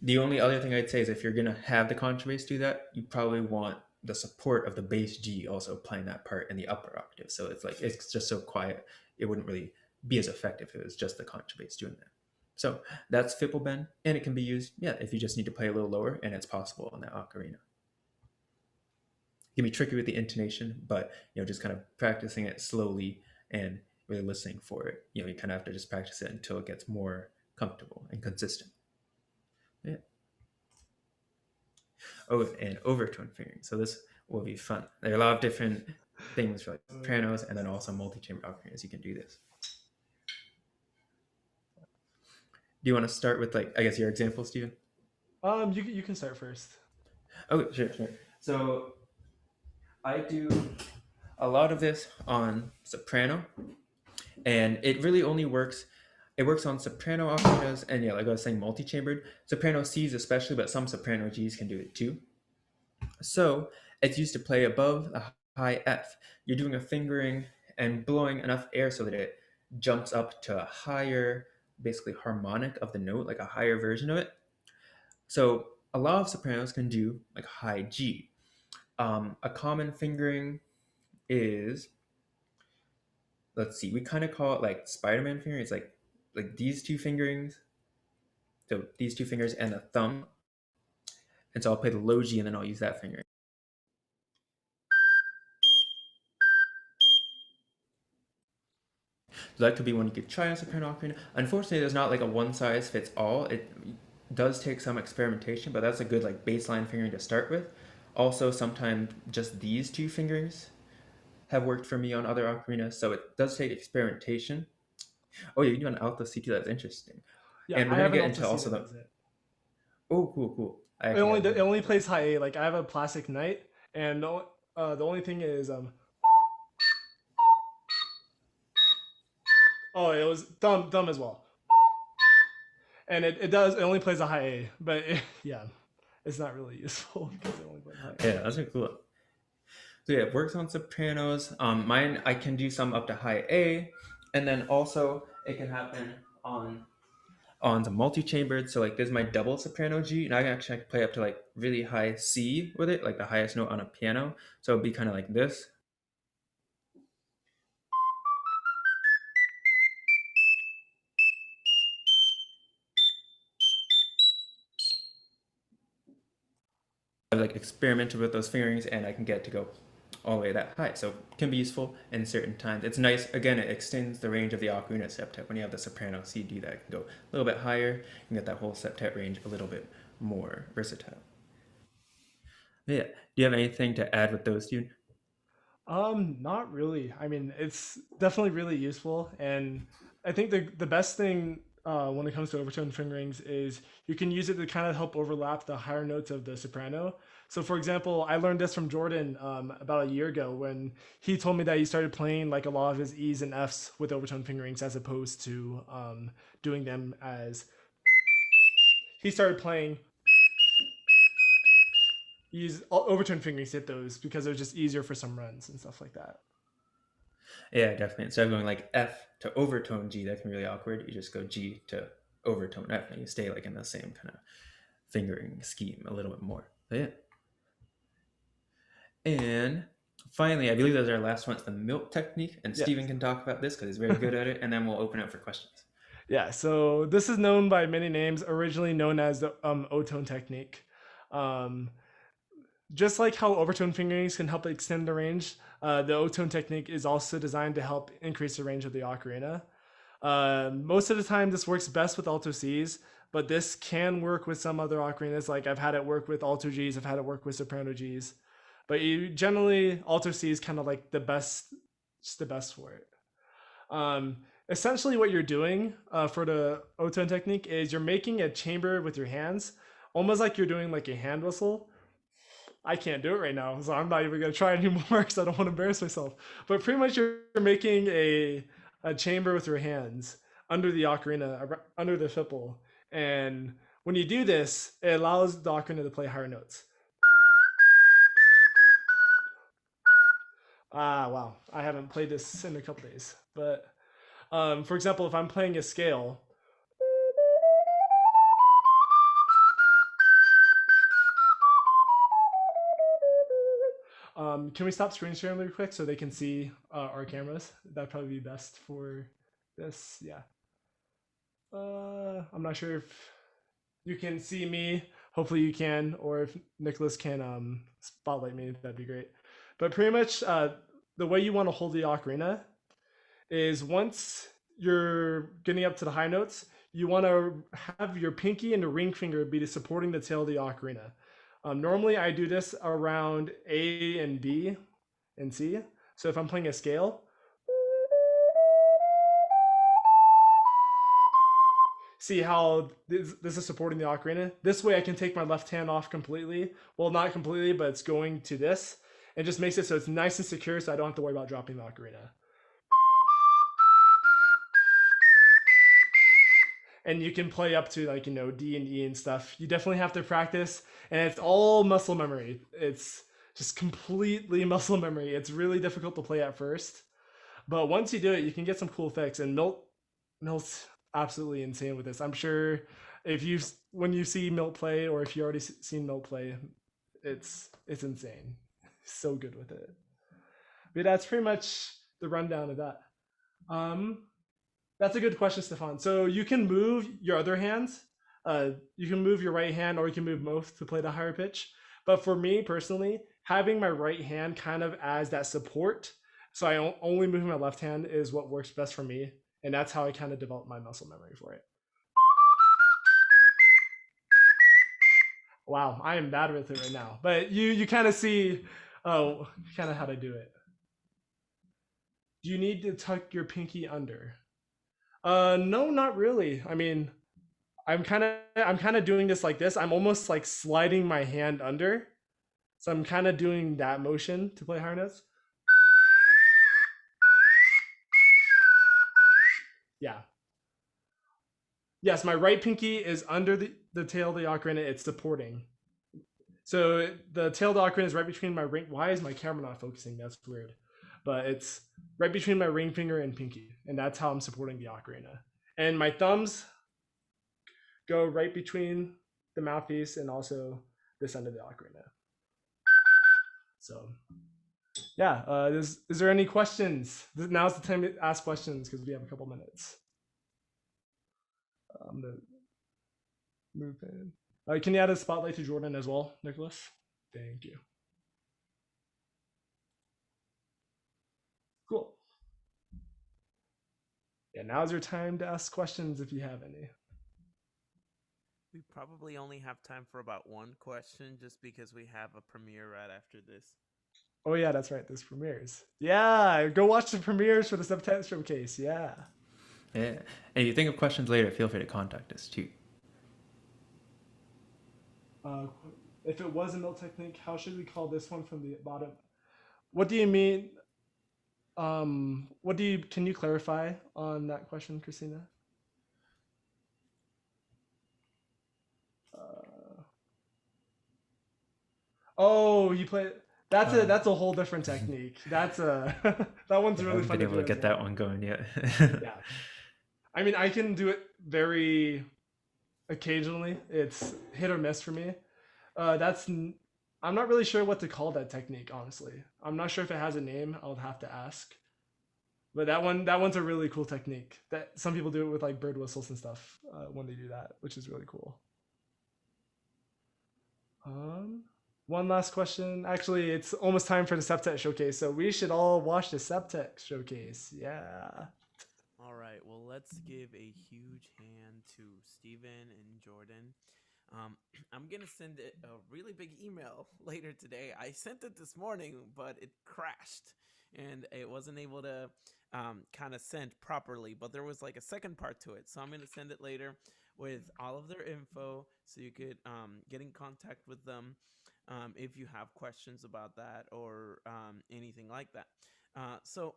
The only other thing I'd say is if you're gonna have the contrabass do that, you probably want the support of the bass G also playing that part in the upper octave. So it's like it's just so quiet, it wouldn't really be as effective if it was just the contrabass doing that. So that's Fipple bend, and it can be used, yeah, if you just need to play a little lower, and it's possible in that ocarina. It can be tricky with the intonation, but just kind of practicing it slowly and really listening for it. You kind of have to just practice it until it gets more comfortable and consistent. Yeah. Oh, and overtone fingering. So this will be fun. There are a lot of different things for like sopranos and then also multi-chamber ocarinas. You can do this. Do you want to start with like I guess your example, Stephen? You can start first. Oh, sure, sure. So I do a lot of this on soprano, and it really only works. It works on soprano ocarinas, and yeah, like I was saying, multi-chambered soprano Cs especially, but some soprano Gs can do it too. So it's used to play above the high F. You're doing a fingering and blowing enough air so that it jumps up to a higher, basically harmonic of the note, like a higher version of it. So a lot of sopranos can do like high G. A common fingering is, let's see, we kind of call it like Spider-Man fingering. It's like these two fingerings, so these two fingers and a thumb. And so I'll play the low G and then I'll use that fingering. So that could be one you could try on soprano ocarina. Unfortunately, there's not like a one size fits all. It does take some experimentation, but that's a good like baseline fingering to start with. Also, sometimes just these two fingerings have worked for me on other ocarinas, so it does take experimentation. Oh, you can do an alto C2. That's interesting. Yeah, And we're I gonna have an get Alto into C also that the. does it. Oh, cool, cool. I It actually only have it one. only plays high A. Like I have a plastic knight, and the only thing is oh, it was thumb as well, and it only plays a high A, but yeah, it's not really useful because it only plays high A. Yeah, that's pretty cool. So yeah, it works on sopranos. Mine I can do some up to high A, and then also it can happen on the multi-chambered. So like this is my double soprano G, and I can actually play up to like really high C with it, like the highest note on a piano. So it'd be kind of like this. I've like experimented with those fingerings, and I can get to go all the way that high. So it can be useful in certain times. It's nice. Again, it extends the range of the ocarina septet. When you have the soprano CD, that can go a little bit higher. You can get that whole septet range a little bit more versatile. Yeah. Do you have anything to add with those, dude? Not really. I mean, it's definitely really useful, and I think the best thing when it comes to overtone fingerings is you can use it to kind of help overlap the higher notes of the soprano. So, for example, I learned this from Jordan about a year ago when he told me that he started playing like a lot of his E's and F's with overtone fingerings as opposed to doing them as he started playing use overtone fingerings hit those because it was just easier for some runs and stuff like that. Yeah, definitely. Instead of going like F to overtone G, that can be really awkward. You just go G to overtone F, and you stay like in the same kind of fingering scheme a little bit more. So, yeah. And finally, I believe that's our last one. It's the milk technique, and Yeah. Steven can talk about this because he's very good at it, and then we'll open up for questions. Yeah, so this is known by many names, originally known as the O-tone technique. Um, just like how overtone fingerings can help extend the range, the O-tone technique is also designed to help increase the range of the ocarina. Most of the time, this works best with alto Cs, but this can work with some other ocarinas. Like I've had it work with alto Gs, I've had it work with soprano Gs, but generally alto C is kind of like just the best for it. Um, Essentially, what you're doing for the O-tone technique is you're making a chamber with your hands, almost like you're doing like a hand whistle. I can't do it right now, so I'm not even gonna try anymore because I don't want to embarrass myself. But pretty much, you're making a chamber with your hands under the ocarina, under the fipple, and when you do this, it allows the ocarina to play higher notes. Ah, wow. I haven't played this in a couple days. But for example, if I'm playing a scale, can we stop screen sharing really quick so they can see our cameras? That'd probably be best for this. Yeah. I'm not sure if you can see me. Hopefully you can, or if Nicholas can spotlight me, that'd be great. But pretty much the way you want to hold the ocarina is once you're getting up to the high notes, you want to have your pinky and the ring finger be supporting the tail of the ocarina. Normally, I do this around A and B and C. So if I'm playing a scale, see how this is supporting the ocarina. This way I can take my left hand off completely. Well, not completely, but it's going to this. It just makes it so it's nice and secure so I don't have to worry about dropping the ocarina. And you can play up to like, D and E and stuff. You definitely have to practice, and it's all muscle memory. It's just completely muscle memory. It's really difficult to play at first, but once you do it, you can get some cool effects. And Milt's absolutely insane with this. I'm sure if you when you see Milt play, or if you already seen Milt play, it's insane. He's so good with it. But that's pretty much the rundown of that. Um, that's a good question, Stefan. So you can move your other hands. You can move your right hand, or you can move both to play the higher pitch. But for me personally, having my right hand kind of as that support, so I only moving my left hand is what works best for me, and that's how I kind of develop my muscle memory for it. Wow, I am bad with it right now, but you kind of see, kind of how to do it. Do you need to tuck your pinky under? No, not really. I mean, I'm kind of doing this like this. I'm almost like sliding my hand under. So I'm kind of doing that motion to play higher notes. Yeah. Yes, my right pinky is under the tail of the ocarina. It's supporting. So the tail of the ocarina is right between my ring. Why is my camera not focusing? That's weird. But it's right between my ring finger and pinky. And that's how I'm supporting the ocarina. And my thumbs go right between the mouthpiece and also this end of the ocarina. So yeah, is there any questions? Now's the time to ask questions because we have a couple minutes. I'm gonna move in. Can you add a spotlight to Jordan as well, Nicholas? Thank you. Cool. Yeah, now's your time to ask questions if you have any. We probably only have time for about one question just because we have a premiere right after this. Oh yeah, that's right. There's premieres. Yeah, go watch the premieres for the Subtext Showcase. Yeah. Yeah. And if you think of questions later, feel free to contact us too. Uh, if it was a mill technique, how should we call this one from the bottom? What do you mean? What do you? Can you clarify on that question, Christina? Uh, oh, you play. That's a whole different technique. That's a that one's Yeah, I really haven't fun been to able do to as get well. that one going yet. Yeah, I mean I can do it very occasionally. It's hit or miss for me. That's I'm not really sure what to call that technique. Honestly, I'm not sure if it has a name. I'll have to ask. But that one's a really cool technique. That some people do it with like bird whistles and stuff when they do that, which is really cool. Um, One last question. Actually, it's almost time for the Septet showcase, so we should all watch the Septet showcase. Yeah. All right, well, let's give a huge hand to Steven and Jordan. I'm gonna send it a really big email later today. I sent it this morning, but it crashed and it wasn't able to kind of send properly. But there was like a second part to it, so I'm gonna send it later with all of their info, so you could get in contact with them if you have questions about that or anything like that. So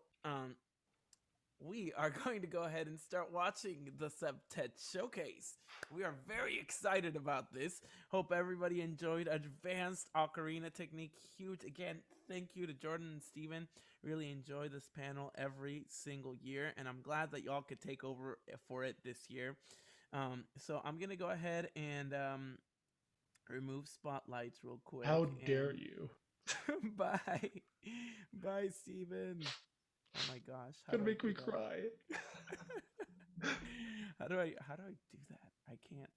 we are going to go ahead and start watching the Septet Showcase. We are very excited about this. Hope everybody enjoyed advanced ocarina technique. Huge again, thank you to Jordan and Steven. Really enjoy this panel every single year, and I'm glad that y'all could take over for it this year. So I'm gonna go ahead and remove spotlights real quick. How dare And you? bye, bye, Steven. Oh my gosh, how Gonna do I make do me that? cry. How do I do that? I can't.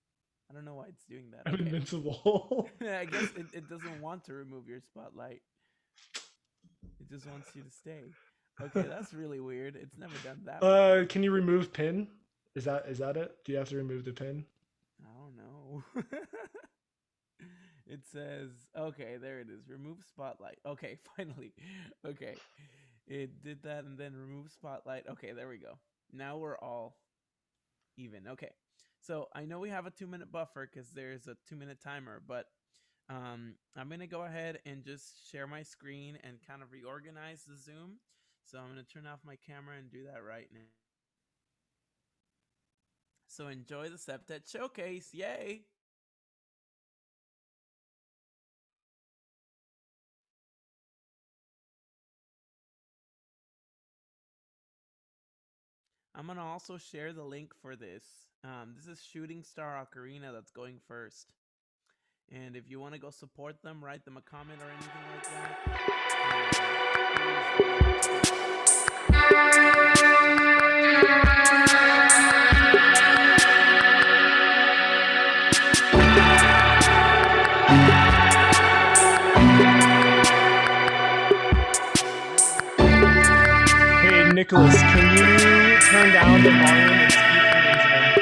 I don't know why it's doing that. I'm Okay. invincible. I guess it doesn't want to remove your spotlight. It just wants you to stay. Okay, that's really weird. It's never done that before. Can you remove pin? Is that it? Do you have to remove the pin? I don't know. It says, okay, there it is. Remove spotlight. Okay, finally. Okay. It did that and then remove spotlight. Okay, there we go. Now we're all even. Okay. So I know we have a 2 minute buffer because there's a 2 minute timer, but I'm going to go ahead and just share my screen and kind of reorganize the Zoom. So I'm going to turn off my camera and do that right now. So enjoy the Septet Showcase. Yay! I'm going to also share the link for this. This is Shooting Star Ocarina that's going first. And if you want to go support them, write them a comment or anything like that. Hey, Nicholas, can you turn down the volume and speak things in?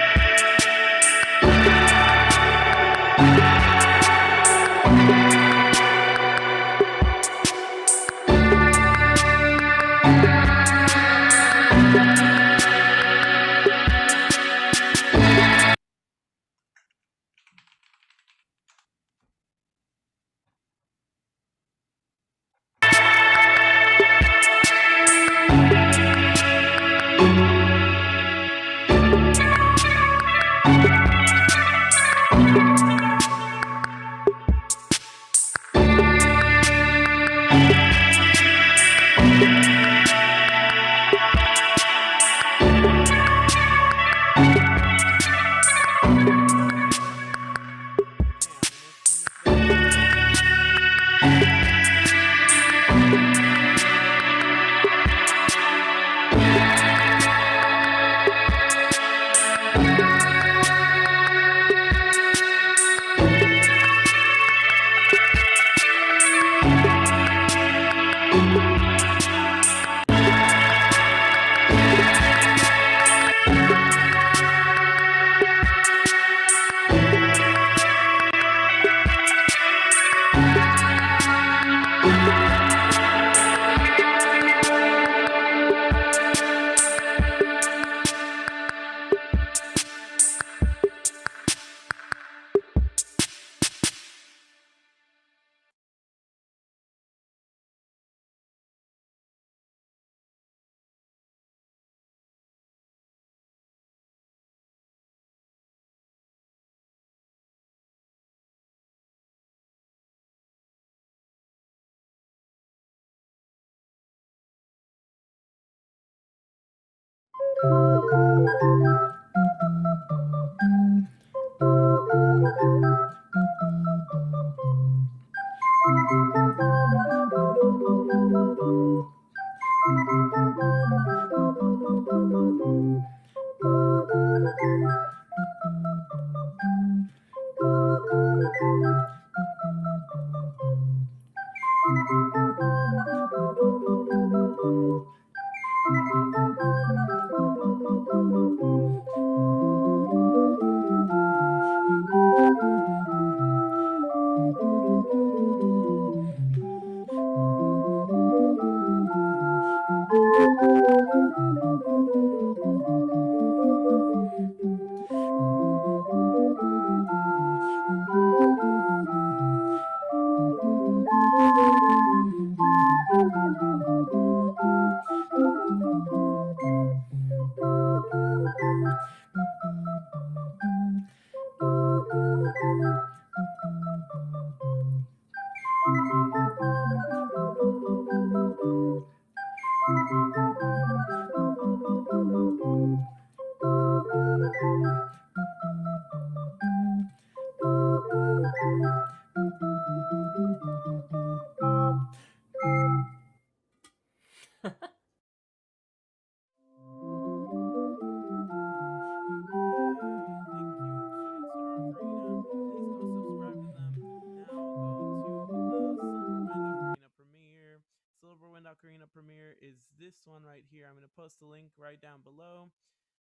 post the link right down below.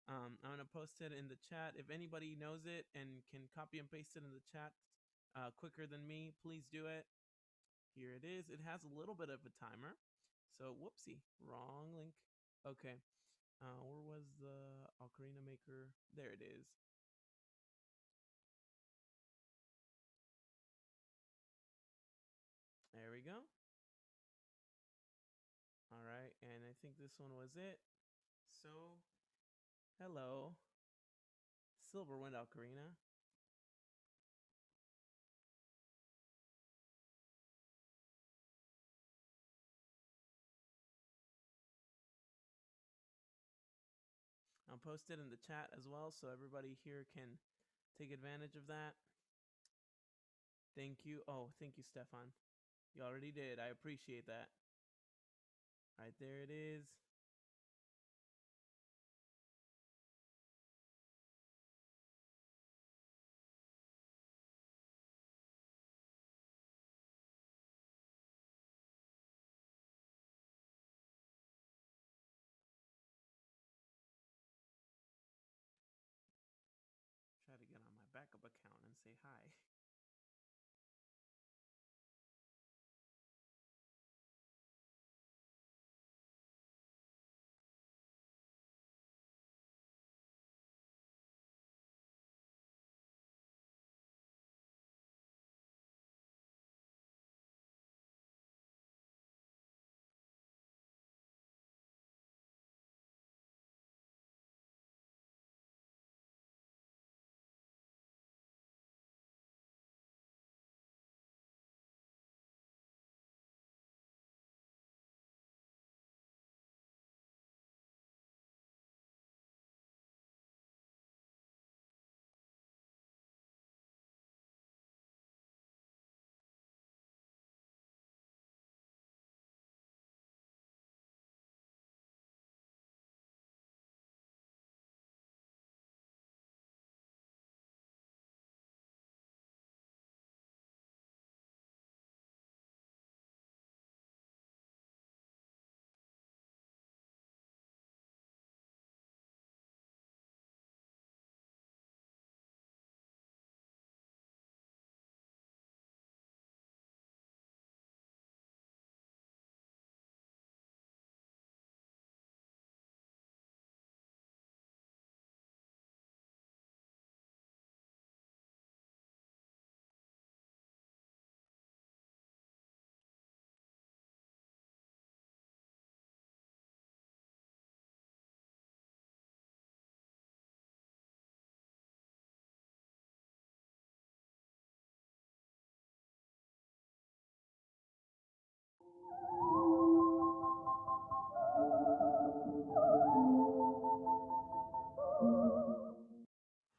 I'm gonna post it in the chat. If anybody knows it and can copy and paste it in the chat quicker than me, please do it. Here it is. It has a little bit of a timer. So whoopsie, wrong link. Okay. Where was the Ocarina Maker? There it is. There we go. All right, and I think this one was it. So, hello, Silverwind Ocarina. I'll post it in the chat as well so everybody here can take advantage of that. Thank you. Oh, thank you, Stefan. You already did. I appreciate that. All right, there it is. Try to get on my backup account and say hi.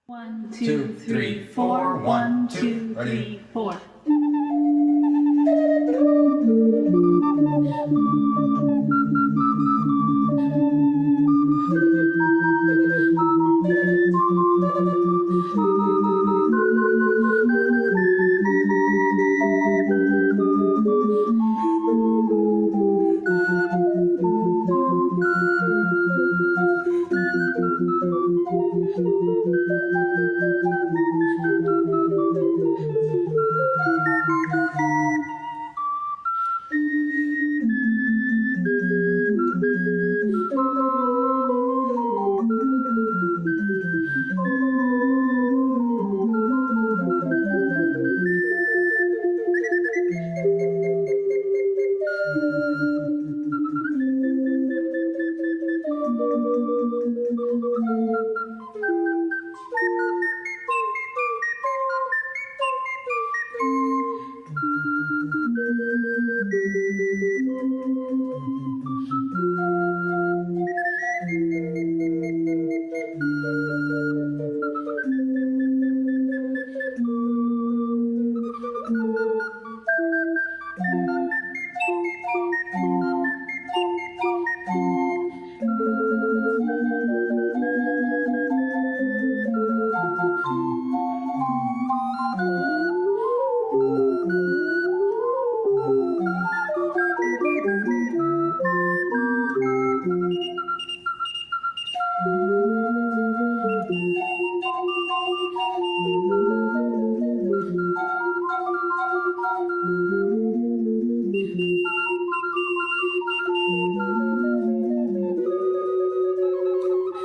One, two, three, four. 1, 2, 3, 4.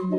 Thank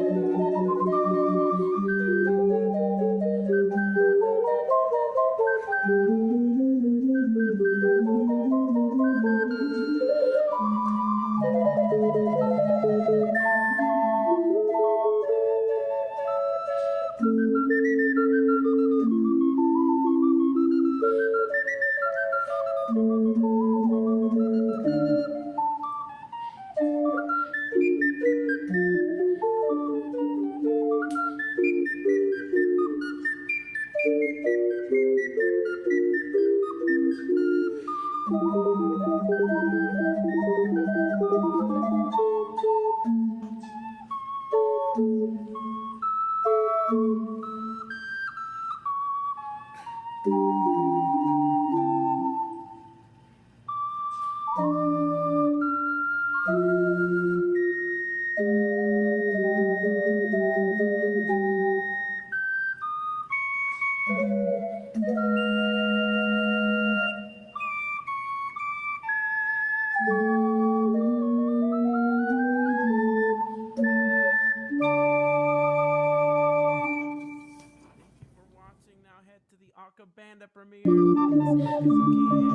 you for watching. Now head to the Banda premiere as quick as you can.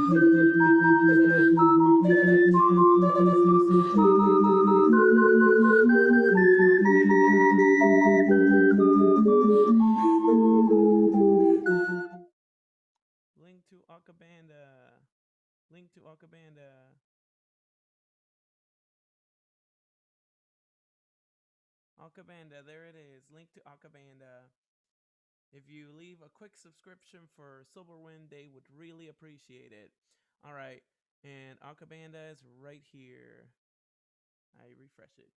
Here is the link to the Banda. If any couldn't get the link in the chat, type in. Please do so. Link to Banda. Link to Banda. Link to Banda. Banda, there it is. Link to Banda. If you leave a quick subscription for Silverwind, they would really appreciate it. All right, and Banda is right here. I refresh it.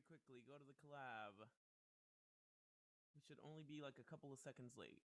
quickly. Go to the collab. We should only be like a couple of seconds late.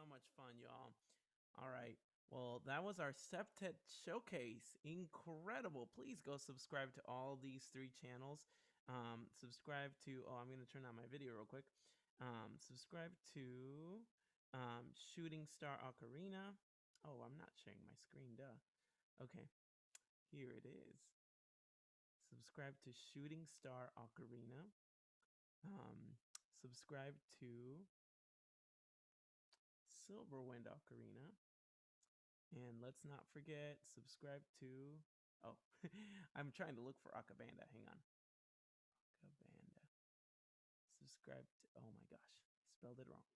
much fun, y'all. All right. Well, that was our Septet showcase. Incredible. Please go subscribe to all these three channels. Subscribe to, oh, I'm going to turn on my video real quick. Subscribe to Shooting Star Ocarina. Oh, I'm not sharing my screen, duh. Okay, here it is. Subscribe to Shooting Star Ocarina. Subscribe to Silverwind Ocarina. And let's not forget, subscribe to. Oh, I'm trying to look for Akabanda. Hang on. Akabanda. Subscribe to. Oh my gosh. I spelled it wrong.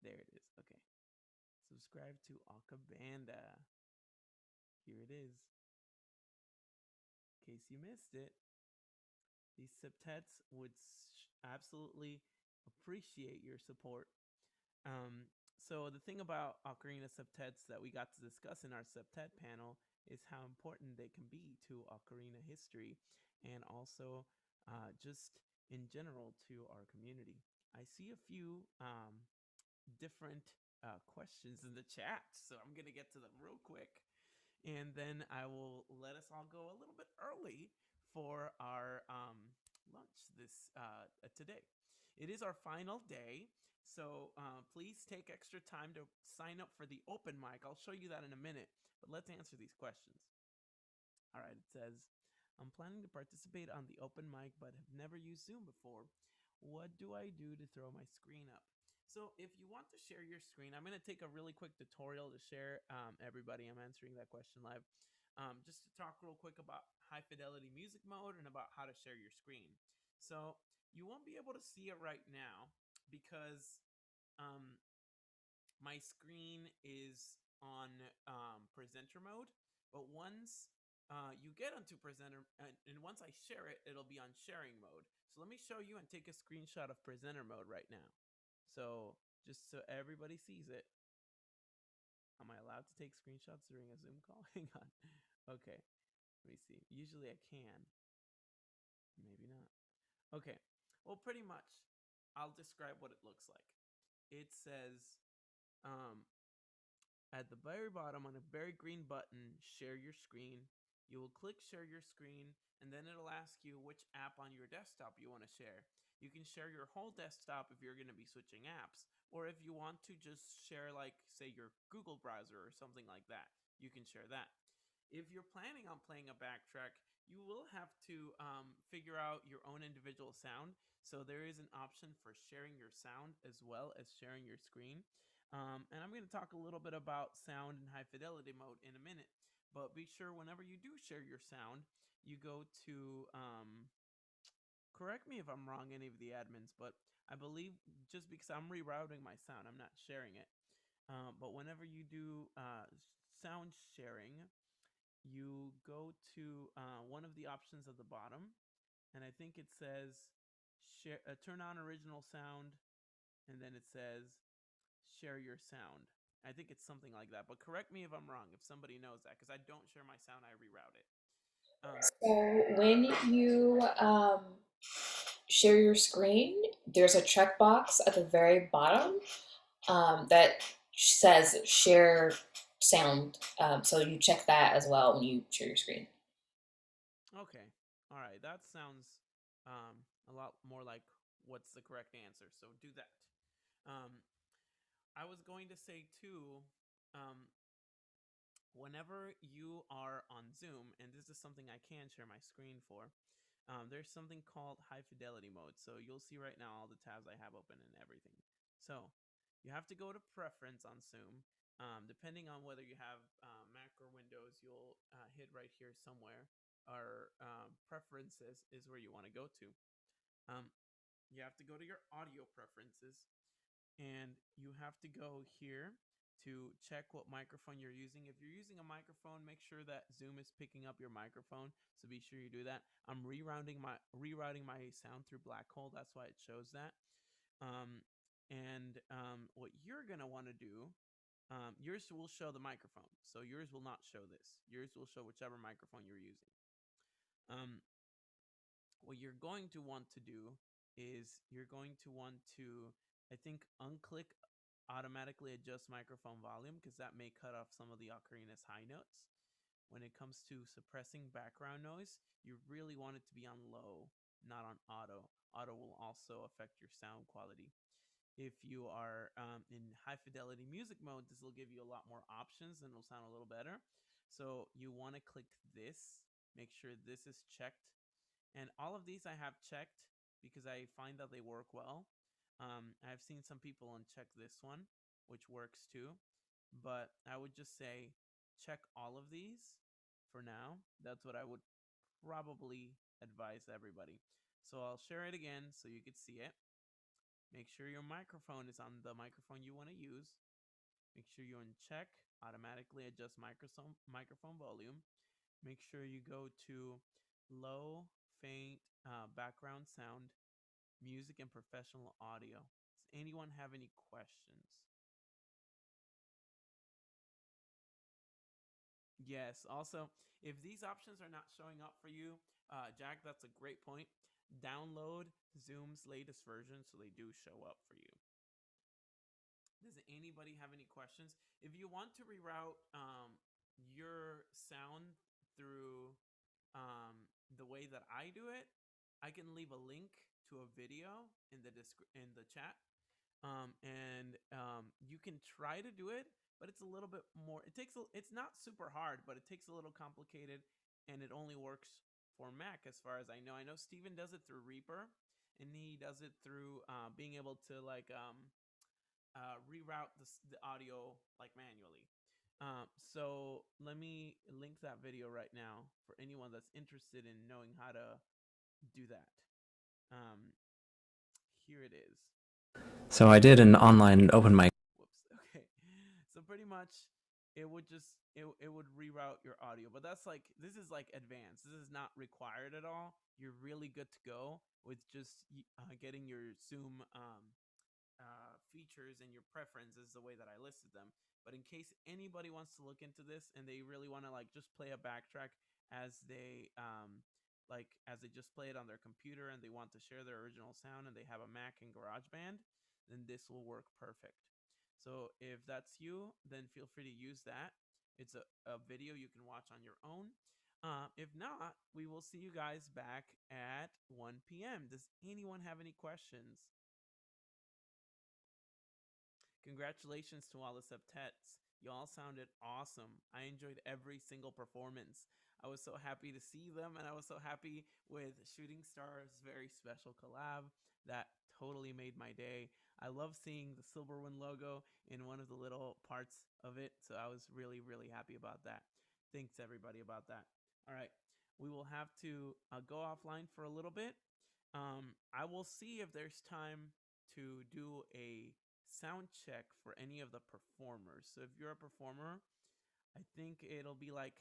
There it is. Okay. Subscribe to Akabanda. Here it is. In case you missed it, these septets would absolutely appreciate your support. So the thing about Ocarina septets that we got to discuss in our septet panel is how important they can be to Ocarina history and also just in general to our community. I see a few different questions in the chat, so I'm going to get to them real quick. And then I will let us all go a little bit early for our lunch today. It is our final day, so please take extra time to sign up for the open mic. I'll show you that in a minute, but let's answer these questions. All right, it says, I'm planning to participate on the open mic, but have never used Zoom before. What do I do to throw my screen up? So if you want to share your screen, I'm going to take a really quick tutorial to share everybody. I'm answering that question live. Just to talk real quick about high fidelity music mode and about how to share your screen. So you won't be able to see it right now because my screen is on presenter mode. But once you get onto presenter, and once I share it, it'll be on sharing mode. So let me show you and take a screenshot of presenter mode right now. So just so everybody sees it. Am I allowed to take screenshots during a Zoom call? Hang on. Okay, let me see. Usually I can. Maybe not. Okay, well, pretty much. I'll describe what it looks like. It says, at the very bottom on a very green button, share your screen. You will click share your screen, and then it'll ask you which app on your desktop you want to share. You can share your whole desktop if you're going to be switching apps, or if you want to just share, like, say, your Google browser or something like that, you can share that. If you're planning on playing a backtrack, you will have to figure out your own individual sound. So there is an option for sharing your sound as well as sharing your screen. And I'm going to talk a little bit about sound and high fidelity mode in a minute. But be sure whenever you do share your sound, you go to, correct me if I'm wrong, any of the admins, but I believe just because I'm rerouting my sound, I'm not sharing it. But whenever you do sound sharing, you go to one of the options at the bottom, and I think it says share, turn on original sound, and then it says share your sound. I think it's something like that, but correct me if I'm wrong if somebody knows that, because I don't share my sound, I reroute it. So when you share your screen, there's a checkbox at the very bottom that says share sound. So you check that as well when you share your screen. Okay, all right, that sounds a lot more like what's the correct answer, so do that. I was going to say too, whenever you are on Zoom, and this is something I can share my screen for, there's something called high fidelity mode. So you'll see right now all the tabs I have open and everything. So you have to go to preference on Zoom. Depending on whether you have Mac or Windows, you'll hit right here somewhere. Or preferences is where you want to go to. You have to go to your audio preferences, and you have to go here to check what microphone you're using. If you're using a microphone, make sure that Zoom is picking up your microphone. So be sure you do that. I'm rerouting my sound through Black Hole. That's why it shows that. What you're gonna want to do, yours will show the microphone. So yours will not show this. Yours will show whichever microphone you're using. What you're going to want to do is you're going to want to I think unclick automatically adjust microphone volume because that may cut off some of the ocarina's high notes. When it comes to suppressing background noise, you really want it to be on low, not on auto. Auto will also affect your sound quality. If you are in high fidelity music mode, this will give you a lot more options and it'll sound a little better. So you want to click this, make sure this is checked. And all of these I have checked because I find that they work well. I've seen some people uncheck this one, which works too. But I would just say check all of these for now. That's what I would probably advise everybody. So I'll share it again so you could see it. Make sure your microphone is on the microphone you want to use. Make sure you're in check, automatically adjust microphone volume. Make sure you go to low, faint, background sound, music, and professional audio. Does anyone have any questions? Yes. Also, if these options are not showing up for you, Jack, that's a great point. Download Zoom's latest version so they do show up for you. Does anybody have any questions? If you want to reroute your sound through the way that I do it, I can leave a link to a video in the chat, and you can try to do it, but it's a little bit more. It's not super hard, but it takes a little complicated, and it only works for Mac as far as I know. I know Steven does it through Reaper, and he does it through being able to like reroute the audio like manually. So let me link that video right now for anyone that's interested in knowing how to do that. Here it is. So I did an online open mic. Whoops. Okay. So pretty much it would just it would reroute your audio, but that's like this is like advanced. This is not required at all. You're really good to go with just getting your Zoom features and your preferences the way that I listed them. But in case anybody wants to look into this and they really want to like just play a backtrack as they just play it on their computer and they want to share their original sound and they have a Mac and GarageBand, then this will work perfect. So if that's you, then feel free to use that. It's a video you can watch on your own. If not, we will see you guys back at 1 p.m. Does anyone have any questions? Congratulations to all the septets. Y'all sounded awesome. I enjoyed every single performance. I was so happy to see them, and I was so happy with Shooting Star's very special collab. That totally made my day. I love seeing the Silverwind logo in one of the little parts of it, so I was really, really happy about that. Thanks, everybody, about that. All right, we will have to go offline for a little bit. I will see if there's time to do a sound check for any of the performers. So if you're a performer, I think it'll be like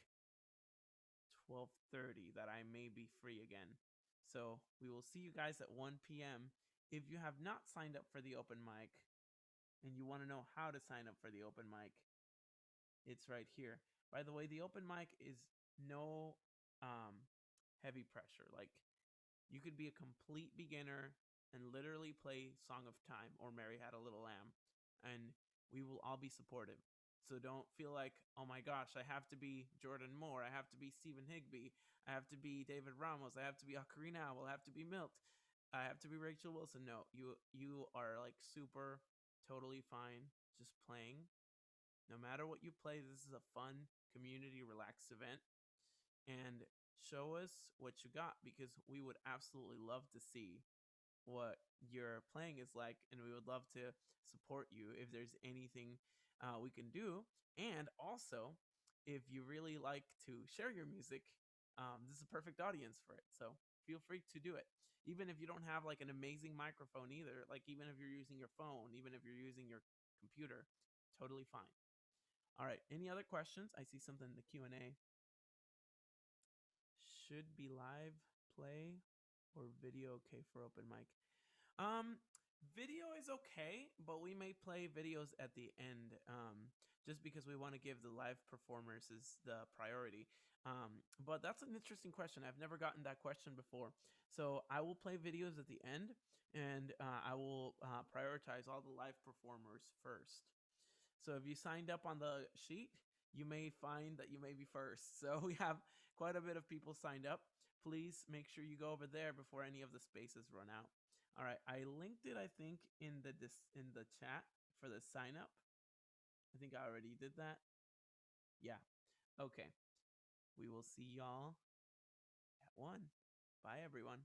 12:30 that I may be free again. So we will see you guys at 1 p.m. If you have not signed up for the open mic and you want to know how to sign up for the open mic, it's right here. By the way, the open mic is no heavy pressure. Like you could be a complete beginner and literally play Song of Time or Mary Had a Little Lamb, and we will all be supportive. So don't feel like, oh my gosh, I have to be Jordan Moore, I have to be Stephen Higby, I have to be David Ramos, I have to be Ocarina Owl, I have to be Milt, I have to be Rachel Wilson. No, you are like super totally fine just playing. No matter what you play, this is a fun community relaxed event, and show us what you got because we would absolutely love to see what your playing is like, and we would love to support you if there's anything we can do. And also, if you really like to share your music, this is a perfect audience for it. So feel free to do it. Even if you don't have like an amazing microphone either, like even if you're using your phone, even if you're using your computer, totally fine. All right, any other questions? I see something in the Q&A. Should be live play or video okay for open mic? Video is okay, but we may play videos at the end. just because we want to give the live performers is the priority. But that's an interesting question. I've never gotten that question before. So I will play videos at the end, and I will prioritize all the live performers first. So if you signed up on the sheet, you may find that you may be first. So we have quite a bit of people signed up. Please make sure you go over there before any of the spaces run out. All right, I linked it, I think, in the chat for the sign up. I think I already did that. Yeah. Okay. We will see y'all at 1. Bye, everyone.